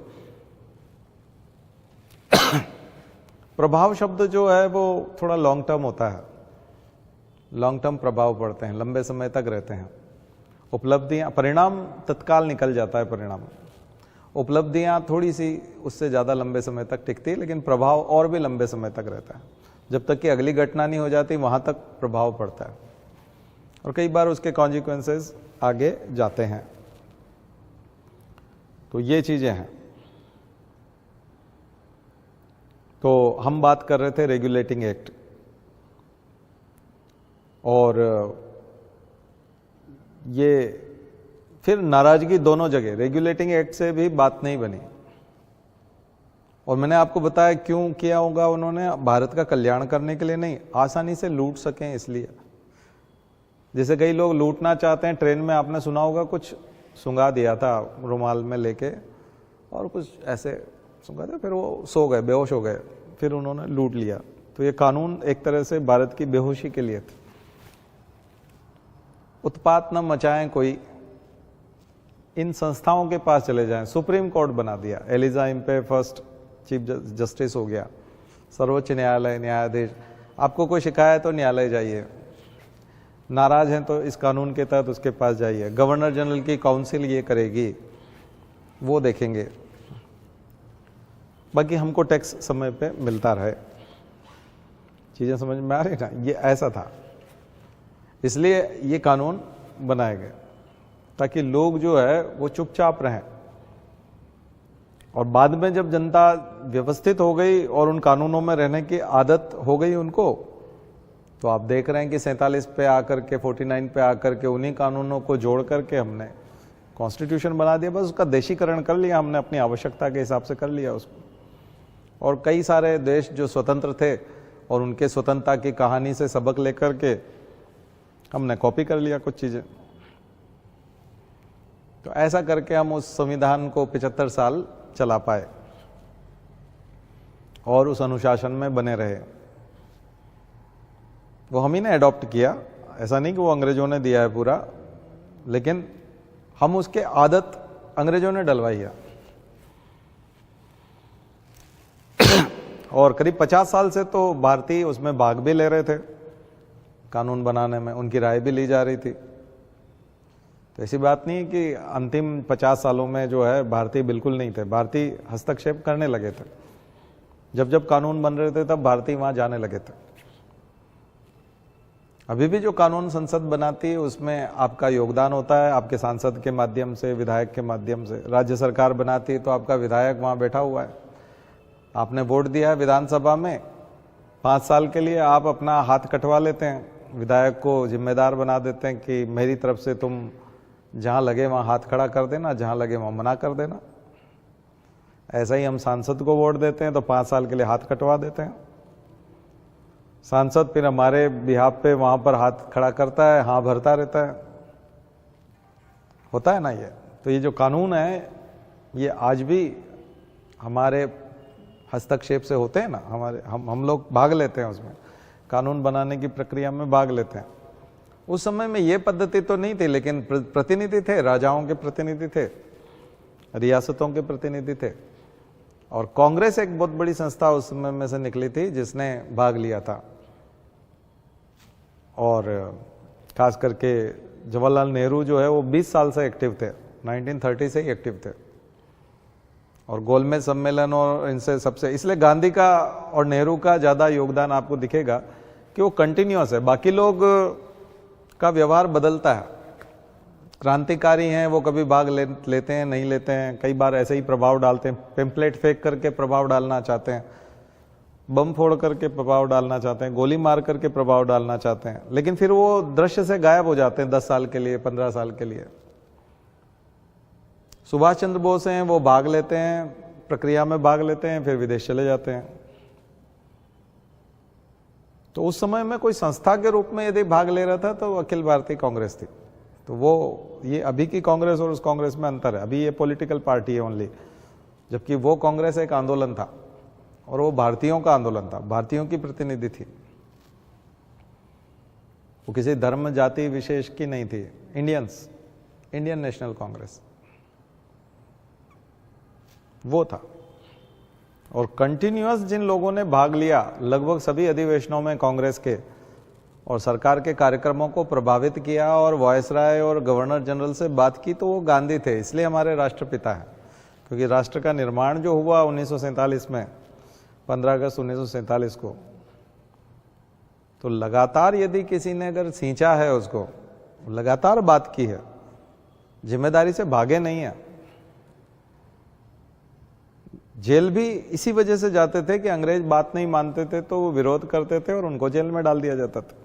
प्रभाव शब्द जो है वो थोड़ा लॉन्ग टर्म होता है, लॉन्ग टर्म प्रभाव पड़ते हैं, लंबे समय तक रहते हैं। उपलब्धियां, परिणाम तत्काल निकल जाता है परिणाम, उपलब्धियां थोड़ी सी उससे ज्यादा लंबे समय तक टिकती है, लेकिन प्रभाव और भी लंबे समय तक रहता है। जब तक कि अगली घटना नहीं हो जाती वहां तक प्रभाव पड़ता है, और कई बार उसके कॉन्सिक्वेंसेस आगे जाते हैं। तो ये चीजें हैं। तो हम बात कर रहे थे रेगुलेटिंग एक्ट, और ये फिर नाराजगी दोनों जगह, रेगुलेटिंग एक्ट से भी बात नहीं बनी। और मैंने आपको बताया क्यों किया होगा उन्होंने, भारत का कल्याण करने के लिए नहीं, आसानी से लूट सकें इसलिए। जैसे कई लोग लूटना चाहते हैं, ट्रेन में आपने सुना होगा कुछ सुंगा दिया था रुमाल में लेके, और कुछ ऐसे सुंगा दिया, फिर वो सो गए, बेहोश हो गए, फिर उन्होंने लूट लिया। तो ये कानून एक तरह से भारत की बेहोशी के लिए था। उत्पात न मचाएं कोई, इन संस्थाओं के पास चले जाएं। सुप्रीम कोर्ट बना दिया, Elijah Impey first chief justice हो गया, सर्वोच्च न्यायालय न्यायाधीश। आपको कोई शिकायत हो न्यायालय जाइए, नाराज हैं तो इस कानून के तहत उसके पास जाइए। गवर्नर जनरल की काउंसिल ये करेगी, वो देखेंगे। बाकी हमको टैक्स समय पे मिलता रहे। चीजें समझ में आ रही ना? ये ऐसा था, इसलिए ये कानून बनाए गए ताकि लोग जो है वो चुपचाप रहें। और बाद में जब जनता व्यवस्थित हो गई और उन कानूनों में रहने की आदत हो गई उनको, तो आप देख रहे हैं कि 47 पे आकर के, 49 पे आकर के उन्हीं कानूनों को जोड़ करके हमने कॉन्स्टिट्यूशन बना दिया। बस उसका देशीकरण कर लिया हमने, अपनी आवश्यकता के हिसाब से कर लिया उसको। और कई सारे देश जो स्वतंत्र थे और उनके स्वतंत्रता की कहानी से सबक लेकर के हमने कॉपी कर लिया कुछ चीजें। तो ऐसा करके हम उस संविधान को 75 साल चला पाए और उस अनुशासन में बने रहे। वो हम ही ने अडॉप्ट किया, ऐसा नहीं कि वो अंग्रेजों ने दिया है पूरा, लेकिन हम उसके आदत अंग्रेजों ने डलवाई है। और करीब 50 साल से तो भारतीय उसमें भाग भी ले रहे थे, कानून बनाने में उनकी राय भी ली जा रही थी। तो ऐसी बात नहीं कि अंतिम 50 सालों में जो है भारतीय बिल्कुल नहीं थे, भारतीय हस्तक्षेप करने लगे थे। जब जब कानून बन रहे थे तब भारतीय वहां जाने लगे थे। अभी भी जो कानून संसद बनाती है उसमें आपका योगदान होता है, आपके सांसद के माध्यम से, विधायक के माध्यम से। राज्य सरकार बनाती है तो आपका विधायक वहां बैठा हुआ है, आपने वोट दिया है विधानसभा में, 5 साल के लिए आप अपना हाथ कटवा लेते हैं, विधायक को जिम्मेदार बना देते हैं कि मेरी तरफ से तुम जहाँ लगे वहाँ हाथ खड़ा कर देना, जहाँ लगे वहाँ मना कर देना। ऐसा ही हम सांसद को वोट देते हैं तो 5 साल के लिए हाथ कटवा देते हैं। सांसद फिर हमारे बिहाफ पे वहाँ पर हाथ खड़ा करता है, हाँ भरता रहता है। होता है ना ये। तो ये जो कानून है ये आज भी हमारे हस्तक्षेप से होते हैं ना, हमारे हम लोग भाग लेते हैं उसमें, कानून बनाने की प्रक्रिया में भाग लेते हैं। उस समय में ये पद्धति तो नहीं थी, लेकिन प्रतिनिधि थे, राजाओं के प्रतिनिधि थे, रियासतों के प्रतिनिधि थे। और कांग्रेस एक बहुत बड़ी संस्था उस समय में से निकली थी जिसने भाग लिया था। और खास करके जवाहरलाल नेहरू जो है वो 20 साल से एक्टिव थे, 1930 से ही एक्टिव थे। और गोलमेज सम्मेलन और इनसे सबसे, इसलिए गांधी का और नेहरू का ज़्यादा योगदान आपको दिखेगा कि वो कंटिन्यूअस है। बाकी लोग का व्यवहार बदलता है, क्रांतिकारी हैं वो कभी भाग लेते हैं, नहीं लेते हैं, कई बार ऐसे ही प्रभाव डालते हैं, पेम्पलेट फेंक करके प्रभाव डालना चाहते हैं, बम फोड़ करके प्रभाव डालना चाहते हैं, गोली मार करके प्रभाव डालना चाहते हैं, लेकिन फिर वो दृश्य से गायब हो जाते हैं 10 साल के लिए, 15 साल के लिए। सुभाष चंद्र बोस हैं वो भाग लेते हैं, प्रक्रिया में भाग लेते हैं, फिर विदेश चले जाते हैं। तो उस समय में कोई संस्था के रूप में यदि भाग ले रहा था तो अखिल भारतीय कांग्रेस थी। तो वो ये अभी की कांग्रेस और उस कांग्रेस में अंतर है। अभी ये पॉलिटिकल पार्टी है ओनली, जबकि वो कांग्रेस एक आंदोलन था और वो भारतीयों का आंदोलन था, भारतीयों की प्रतिनिधि थी, वो किसी धर्म जाति विशेष की नहीं थी। इंडियन नेशनल कांग्रेस वो था। और कंटिन्यूअस जिन लोगों ने भाग लिया लगभग सभी अधिवेशनों में कांग्रेस के, और सरकार के कार्यक्रमों को प्रभावित किया और वायसराय और गवर्नर जनरल से बात की, तो वो गांधी थे। इसलिए हमारे राष्ट्रपिता हैं, क्योंकि राष्ट्र का निर्माण जो हुआ 1947 में, 15 अगस्त 1947 को, तो लगातार यदि किसी ने अगर सींचा है उसको, लगातार बात की है, जिम्मेदारी से भागे नहीं है। जेल भी इसी वजह से जाते थे कि अंग्रेज बात नहीं मानते थे तो वो विरोध करते थे और उनको जेल में डाल दिया जाता था।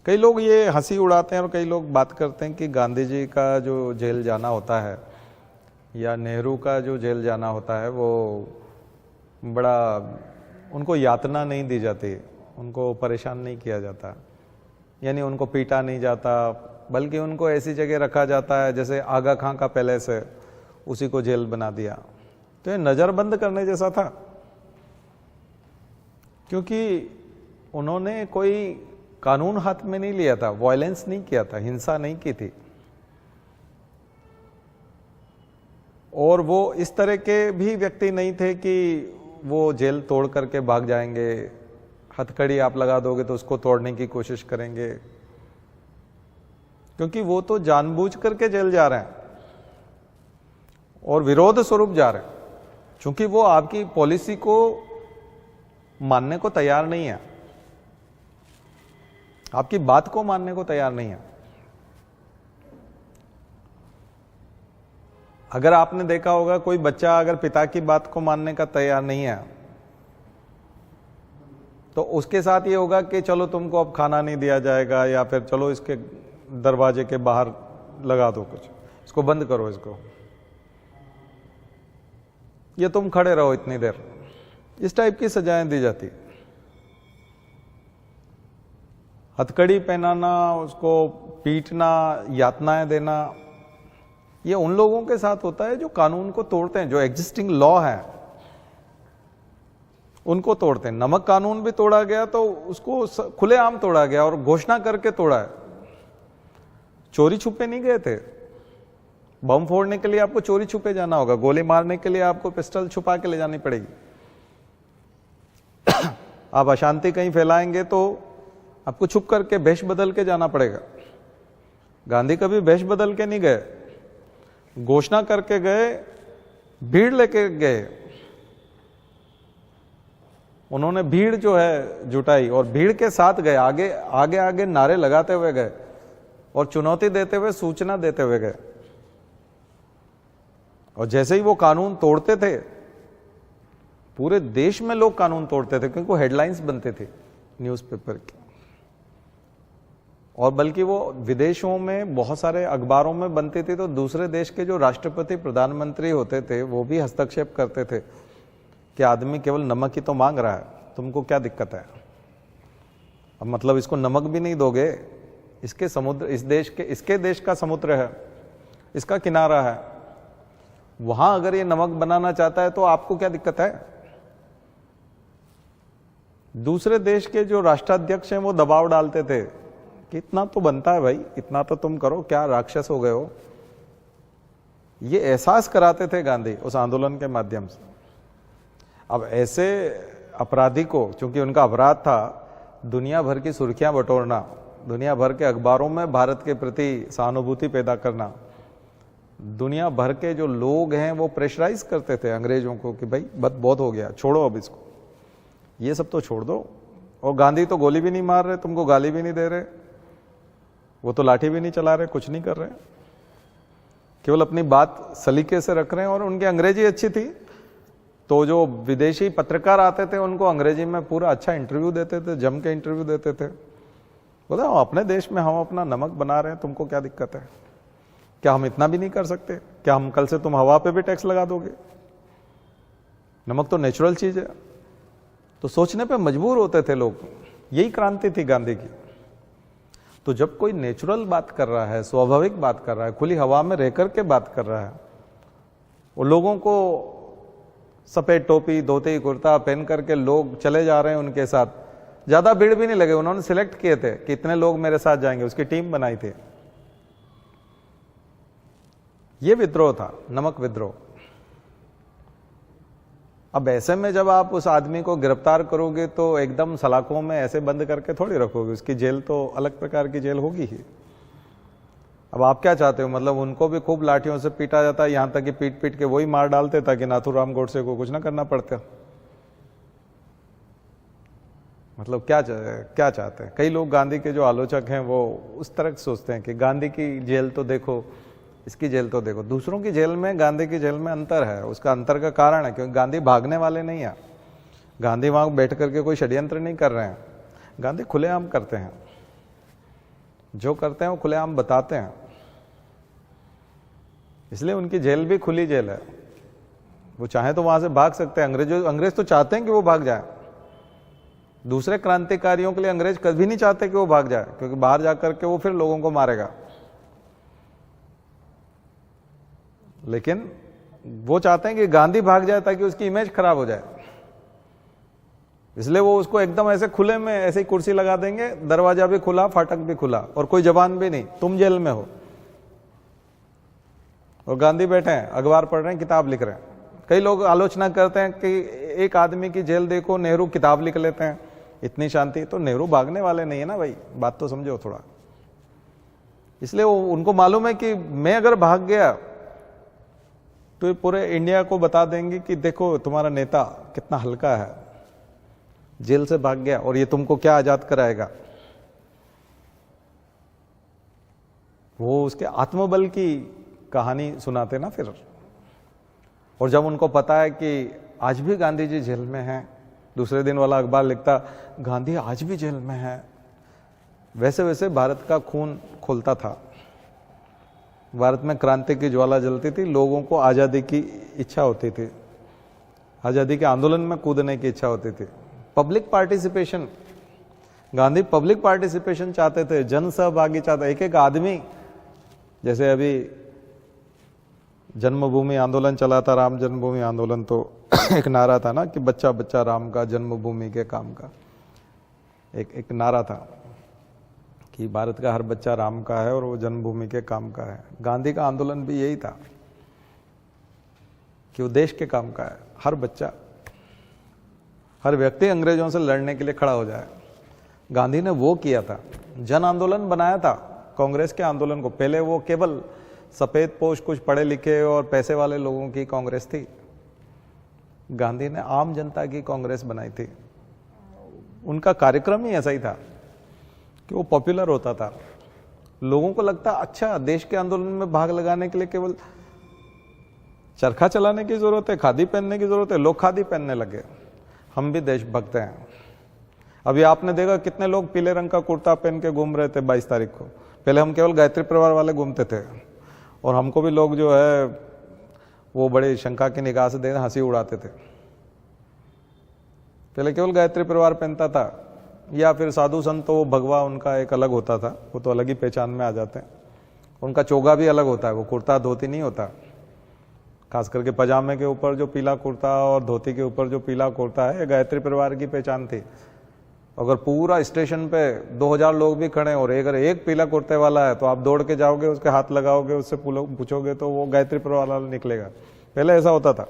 कई लोग ये हंसी उड़ाते हैं और कई लोग बात करते हैं कि गांधी जी का जो जेल जाना होता है या नेहरू का जो जेल जाना होता है वो बड़ा, उनको यातना नहीं दी जाती, उनको परेशान नहीं किया जाता, यानी उनको पीटा नहीं जाता, बल्कि उनको ऐसी जगह रखा जाता है जैसे आगा खां का पैलेस है, उसी को जेल बना दिया। तो ये नजरबंद करने जैसा था, क्योंकि उन्होंने कोई कानून हाथ में नहीं लिया था, वायलेंस नहीं किया था, हिंसा नहीं की थी। और वो इस तरह के भी व्यक्ति नहीं थे कि वो जेल तोड़ करके भाग जाएंगे, हथकड़ी आप लगा दोगे तो उसको तोड़ने की कोशिश करेंगे, क्योंकि वो तो जानबूझ करके जेल जा रहे हैं और विरोध स्वरूप जा रहे हैं, क्योंकि वो आपकी पॉलिसी को मानने को तैयार नहीं है, आपकी बात को मानने को तैयार नहीं है। अगर आपने देखा होगा कोई बच्चा अगर पिता की बात को मानने का तैयार नहीं है तो उसके साथ ये होगा कि चलो तुमको अब खाना नहीं दिया जाएगा, या फिर चलो इसके दरवाजे के बाहर लगा दो कुछ, इसको बंद करो, इसको, ये तुम खड़े रहो इतनी देर, इस टाइप की सजाएं दी जाती। हथकड़ी पहनाना, उसको पीटना, यातनाएं देना, ये उन लोगों के साथ होता है जो कानून को तोड़ते हैं, जो एग्जिस्टिंग लॉ है उनको तोड़ते हैं। नमक कानून भी तोड़ा गया तो उसको खुलेआम तोड़ा गया और घोषणा करके तोड़ा है, चोरी छुपे नहीं गए थे। बम फोड़ने के लिए आपको चोरी छुपे जाना होगा, गोली मारने के लिए आपको पिस्टल छुपा के ले जानी पड़ेगी। आप अशांति कहीं फैलाएंगे तो आपको छुप करके भेष बदल के जाना पड़ेगा। गांधी कभी भेष बदल के नहीं गए, घोषणा करके गए, भीड़ लेके गए। उन्होंने भीड़ जो है जुटाई और भीड़ के साथ गए, आगे आगे आगे नारे लगाते हुए गए और चुनौती देते हुए, सूचना देते हुए गए। और जैसे ही वो कानून तोड़ते थे पूरे देश में लोग कानून तोड़ते थे क्योंकि वो हेडलाइंस बनते थे न्यूज़पेपर के, और बल्कि वो विदेशों में बहुत सारे अखबारों में बनते थे, तो दूसरे देश के जो राष्ट्रपति प्रधानमंत्री होते थे वो भी हस्तक्षेप करते थे कि आदमी केवल नमक ही तो मांग रहा है, तुमको क्या दिक्कत है। अब मतलब इसको नमक भी नहीं दोगे, इसके समुद्र, इस देश के, इसके देश का समुद्र है, इसका किनारा है, वहां अगर ये नमक बनाना चाहता है तो आपको क्या दिक्कत है। दूसरे देश के जो राष्ट्राध्यक्ष हैं वो दबाव डालते थे कि इतना तो बनता है भाई, इतना तो तुम करो, क्या राक्षस हो गए हो। ये एहसास कराते थे गांधी उस आंदोलन के माध्यम से। अब ऐसे अपराधी को, चूंकि उनका अपराध था दुनिया भर की सुर्खियां बटोरना, दुनिया भर के अखबारों में भारत के प्रति सहानुभूति पैदा करना, दुनिया भर के जो लोग हैं वो प्रेशराइज करते थे अंग्रेजों को कि भाई बहुत हो गया, छोड़ो अब इसको, ये सब तो छोड़ दो। और गांधी तो गोली भी नहीं मार रहे, तुमको गाली भी नहीं दे रहे, वो तो लाठी भी नहीं चला रहे, कुछ नहीं कर रहे, केवल अपनी बात सलीके से रख रहे हैं। और उनकी अंग्रेजी अच्छी थी, तो जो विदेशी पत्रकार आते थे उनको अंग्रेजी में पूरा अच्छा इंटरव्यू देते थे, जम के इंटरव्यू देते थे। बोला अपने देश में हम अपना नमक बना रहे हैं, तुमको क्या दिक्कत है, क्या हम इतना भी नहीं कर सकते, क्या हम कल से तुम हवा पे भी टैक्स लगा दोगे, नमक तो नेचुरल चीज है। तो सोचने पे मजबूर होते थे लोग, यही क्रांति थी गांधी की। तो जब कोई नेचुरल बात कर रहा है, स्वाभाविक बात कर रहा है, खुली हवा में रह करके बात कर रहा है, वो लोगों को सफेद टोपी धोती कुर्ता पहन करके लोग चले जा रहे हैं उनके साथ, ज्यादा भीड़ भी नहीं लगे, उन्होंने सिलेक्ट किए थे कि इतने लोग मेरे साथ जाएंगे, उसकी टीम बनाई थी। ये विद्रोह था, नमक विद्रोह। अब ऐसे में जब आप उस आदमी को गिरफ्तार करोगे तो एकदम सलाखों में ऐसे बंद करके थोड़ी रखोगे, उसकी जेल तो अलग प्रकार की जेल होगी ही। अब आप क्या चाहते हो, मतलब उनको भी खूब लाठियों से पीटा जाता है, यहां तक कि पीट पीट के वही मार डालते ताकि नाथूराम गोडसे को कुछ ना करना पड़ता। मतलब क्या चाहते हैं। कई लोग गांधी के जो आलोचक हैं वो उस तरह सोचते हैं कि गांधी की जेल तो देखो, इसकी जेल तो देखो। दूसरों की जेल में गांधी की जेल में अंतर है। उसका अंतर का कारण है क्योंकि गांधी भागने वाले नहीं है, गांधी वहां बैठ करके कोई षड्यंत्र नहीं कर रहे हैं, गांधी खुलेआम करते हैं, जो करते हैं वो खुलेआम बताते हैं, इसलिए उनकी जेल भी खुली जेल है। वो चाहे तो वहां से भाग सकते हैं। अंग्रेज तो चाहते हैं कि वो भाग जाए। दूसरे क्रांतिकारियों के लिए अंग्रेज कभी नहीं चाहते कि वो भाग जाए, क्योंकि बाहर जाकर के वो फिर लोगों को मारेगा। लेकिन वो चाहते हैं कि गांधी भाग जाए ताकि उसकी इमेज खराब हो जाए, इसलिए वो उसको एकदम ऐसे खुले में ऐसे ही कुर्सी लगा देंगे, दरवाजा भी खुला, फाटक भी खुला और कोई जवान भी नहीं, तुम जेल में हो और गांधी बैठे हैं, अखबार पढ़ रहे हैं, किताब लिख रहे हैं। कई लोग आलोचना करते हैं कि एक आदमी की जेल देखो, नेहरू किताब लिख लेते हैं, इतनी शांति। तो नेहरू भागने वाले नहीं है ना भाई, बात तो समझो थोड़ा। इसलिए उनको मालूम है कि मैं अगर भाग गया तो ये पूरे इंडिया को बता देंगे कि देखो तुम्हारा नेता कितना हल्का है, जेल से भाग गया और ये तुमको क्या आजाद कराएगा। वो उसके आत्मबल की कहानी सुनाते ना फिर। और जब उनको पता है कि आज भी गांधी जी जेल में हैं, दूसरे दिन वाला अखबार लिखता गांधी आज भी जेल में है, वैसे वैसे भारत का खून खोलता था, भारत में क्रांति की ज्वाला जलती थी, लोगों को आजादी की इच्छा होती थी, आजादी के आंदोलन में कूदने की इच्छा होती थी। Public participation, Gandhi public participation चाहते थे, जन सहभागी चाहते। एक एक आदमी, जैसे अभी जन्मभूमि आंदोलन चला था, राम जन्मभूमि आंदोलन, तो एक नारा था ना कि बच्चा बच्चा राम का, जन्मभूमि के काम का। एक नारा था कि भारत का हर बच्चा राम का है और वो जन्मभूमि के काम का है। गांधी का आंदोलन भी यही था कि वो देश के काम का है, हर बच्चा, हर व्यक्ति अंग्रेजों से लड़ने के लिए खड़ा हो जाए। गांधी ने वो किया था, जन आंदोलन बनाया था कांग्रेस के आंदोलन को। पहले वो केवल सफेद पोश कुछ पढ़े लिखे और पैसे वाले लोगों की कांग्रेस थी, गांधी ने आम जनता की कांग्रेस बनाई थी। उनका कार्यक्रम ही ऐसा ही था कि वो पॉपुलर होता था, लोगों को लगता अच्छा देश के आंदोलन में भाग लगाने के लिए केवल चरखा चलाने की जरूरत है, खादी पहनने की जरूरत है, लोग खादी पहनने लगे। हम भी देशभक्त हैं। अभी आपने देखा कितने लोग पीले रंग का कुर्ता पहन के घूम रहे थे 22 तारीख को। पहले हम केवल गायत्री परिवार वाले घूमते थे और हमको भी लोग जो है वो बड़े शंका की निगाह से देख हंसी उड़ाते थे। पहले केवल गायत्री परिवार पहनता था, या फिर साधु संत तो वो भगवा उनका एक अलग होता था, वो तो अलग ही पहचान में आ जाते हैं। उनका चोगा भी अलग होता है, वो कुर्ता धोती नहीं होता। खास करके पजामे के ऊपर जो पीला कुर्ता और धोती के ऊपर जो पीला कुर्ता है, ये गायत्री परिवार की पहचान थी। अगर पूरा स्टेशन पे 2000 लोग भी खड़े और अगर एक पीला कुर्ते वाला है तो आप दौड़ के जाओगे, उसके हाथ लगाओगे, उससे पूछोगे तो वो गायत्री परिवार वाला निकलेगा। पहले ऐसा होता था।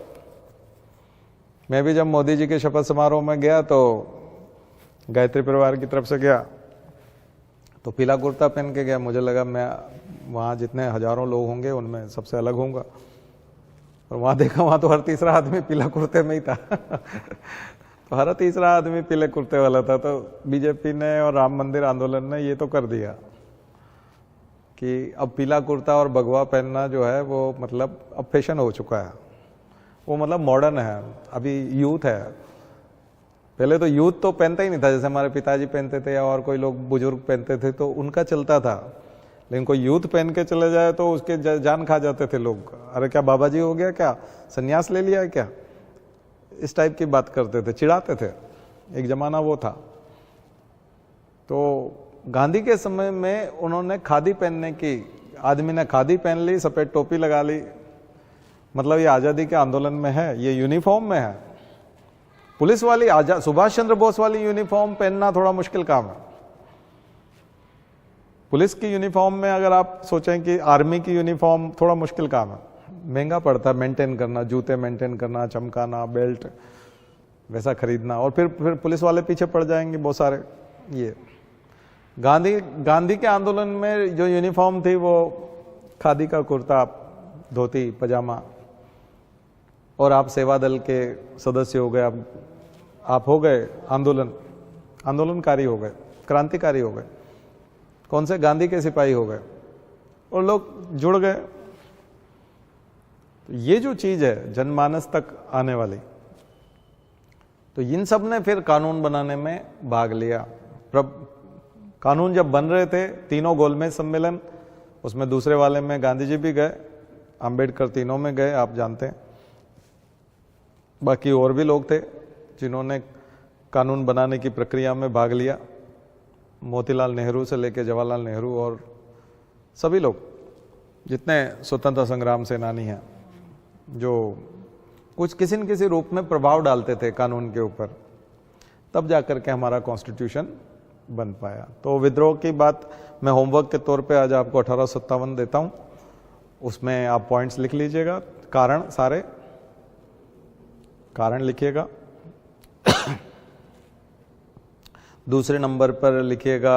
मैं भी जब मोदी जी के शपथ समारोह में गया तो गायत्री परिवार की तरफ से गया तो पीला कुर्ता पहन के गया। मुझे लगा मैं वहाँ जितने हजारों लोग होंगे उनमें सबसे अलग होऊंगा, और वहाँ देखा वहाँ तो हर तीसरा आदमी पीला कुर्ते में ही था। तो हर तीसरा आदमी पीले कुर्ते वाला था। तो बीजेपी ने और राम मंदिर आंदोलन ने ये तो कर दिया कि अब पीला कुर्ता और भगवा पहनना जो है वो मतलब अब फैशन हो चुका है, वो मतलब मॉडर्न है, अभी यूथ है। पहले तो यूथ तो पहनता ही नहीं था, जैसे हमारे पिताजी पहनते थे या और कोई लोग बुजुर्ग पहनते थे तो उनका चलता था। लेकिन कोई यूथ पहन के चले जाए तो उसके जान खा जाते थे लोग। अरे क्या बाबा जी हो गया, क्या सन्यास ले लिया है क्या, इस टाइप की बात करते थे, चिढ़ाते थे। एक जमाना वो था। तो गांधी के समय में उन्होंने खादी पहनने की, आदमी ने खादी पहन ली, सफेद टोपी लगा ली, मतलब ये आजादी के आंदोलन में है, ये यूनिफॉर्म में है। पुलिस वाली सुभाष चंद्र बोस वाली यूनिफॉर्म पहनना थोड़ा मुश्किल काम है। पुलिस की यूनिफॉर्म में अगर आप सोचें कि आर्मी की यूनिफॉर्म थोड़ा मुश्किल काम है, महंगा पड़ता है मेंटेन करना, जूते मेंटेन करना, चमकाना, बेल्ट वैसा खरीदना, और फिर पुलिस वाले पीछे पड़ जाएंगे बहुत सारे। ये गांधी के आंदोलन में जो यूनिफॉर्म थी वो खादी का कुर्ता, धोती, पजामा, और आप सेवा दल के सदस्य हो गए, आप हो गए आंदोलनकारी हो गए, क्रांतिकारी हो गए, कौन से गांधी के सिपाही हो गए, और लोग जुड़ गए। तो ये जो चीज है जनमानस तक आने वाली, तो इन सब ने फिर कानून बनाने में भाग लिया। कानून जब बन रहे थे, तीनों गोलमेज सम्मेलन, उसमें दूसरे वाले में गांधी जी भी गए, अंबेडकर तीनों में गए, आप जानते हैं। बाकी और भी लोग थे जिन्होंने कानून बनाने की प्रक्रिया में भाग लिया, मोतीलाल नेहरू से लेकर जवाहरलाल नेहरू और सभी लोग जितने स्वतंत्रता संग्राम सेनानी हैं, जो कुछ किसी न किसी रूप में प्रभाव डालते थे कानून के ऊपर, तब जाकर के हमारा कॉन्स्टिट्यूशन बन पाया। तो विद्रोह की बात मैं होमवर्क के तौर पे आज आपको 1857 देता हूं, उसमें आप पॉइंट्स लिख लीजिएगा, कारण, सारे कारण लिखिएगा। दूसरे नंबर पर लिखिएगा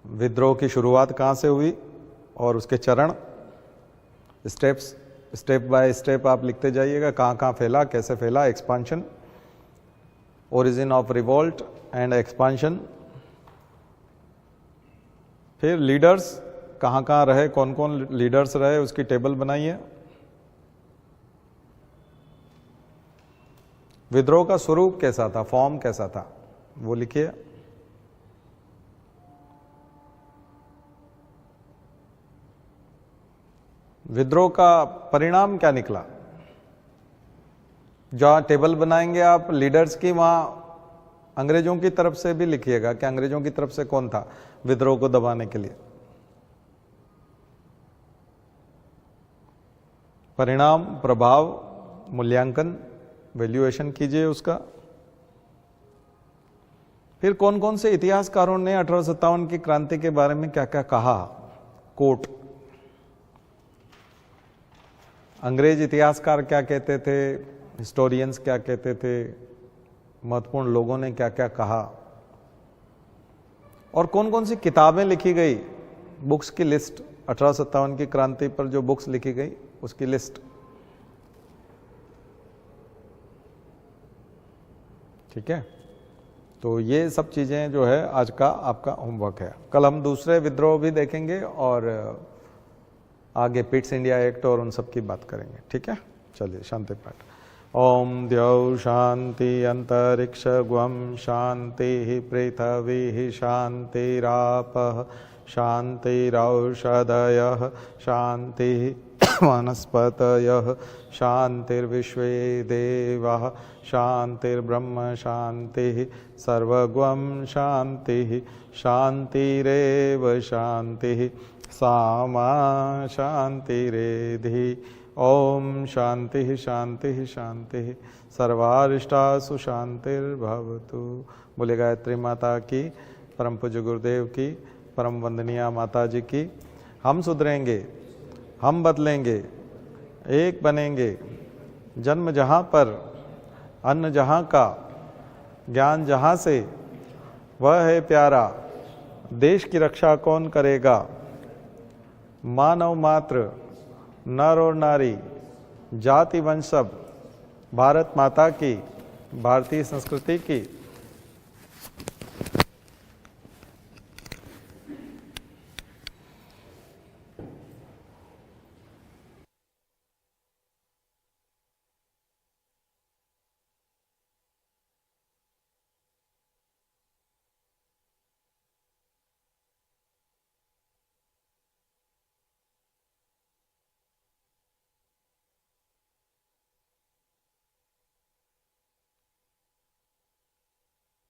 विद्रोह की शुरुआत कहाँ से हुई और उसके चरण, स्टेप्स, स्टेप बाय स्टेप आप लिखते जाइएगा, कहाँ कहाँ फैला, कैसे फैला, expansion, origin of revolt and expansion. फिर लीडर्स कहाँ कहाँ रहे, कौन कौन लीडर्स रहे, उसकी टेबल बनाइए। विद्रोह का स्वरूप कैसा था, फॉर्म कैसा था, वो लिखिए। विद्रोह का परिणाम क्या निकला, जहां टेबल बनाएंगे आप लीडर्स की, वहां अंग्रेजों की तरफ से भी लिखिएगा कि अंग्रेजों की तरफ से कौन था विद्रोह को दबाने के लिए। परिणाम, प्रभाव, मूल्यांकन, वैल्यूएशन कीजिए उसका। फिर कौन कौन से इतिहासकारों ने 1857 की क्रांति के बारे में क्या क्या कहा, कोट। अंग्रेज इतिहासकार क्या कहते थे, हिस्टोरियंस क्या कहते थे, महत्वपूर्ण लोगों ने क्या क्या कहा, और कौन कौन सी किताबें लिखी गई, बुक्स की लिस्ट, 1857 की क्रांति पर जो बुक्स लिखी गई उसकी लिस्ट। ठीक है, तो ये सब चीजें जो है आज का आपका होमवर्क है। कल हम दूसरे विद्रोह भी देखेंगे और आगे पिट्स इंडिया एक्ट और उन सब की बात करेंगे। ठीक है, चलिए शांति पाठ। ओम द्यौ शांति अंतरिक्ष ग्वम शांति पृथ्वी शांतिरापः शांतिरौषधयः शांति वनस्पतयः शांतिर्विश्वे देवाः शांतिर्ब्रह्म शांतिः सर्वगुं शांतिः शांतिरेव शांतिः सामा शांतिरेधि। ओम शांति शांति शांति सर्वारिष्टासु शांतिर्भवतु। बोले गायत्री माता की, परम पूज्य गुरुदेव की, परम वंदनीय माता जी की। हम सुधरेंगे, हम बदलेंगे, एक बनेंगे। जन्म जहाँ पर, अन्न जहाँ का, ज्ञान जहाँ से, वह है प्यारा। देश की रक्षा कौन करेगा? मानव मात्र, नर और नारी, जाति वंश सब भारत माता की, भारतीय संस्कृति की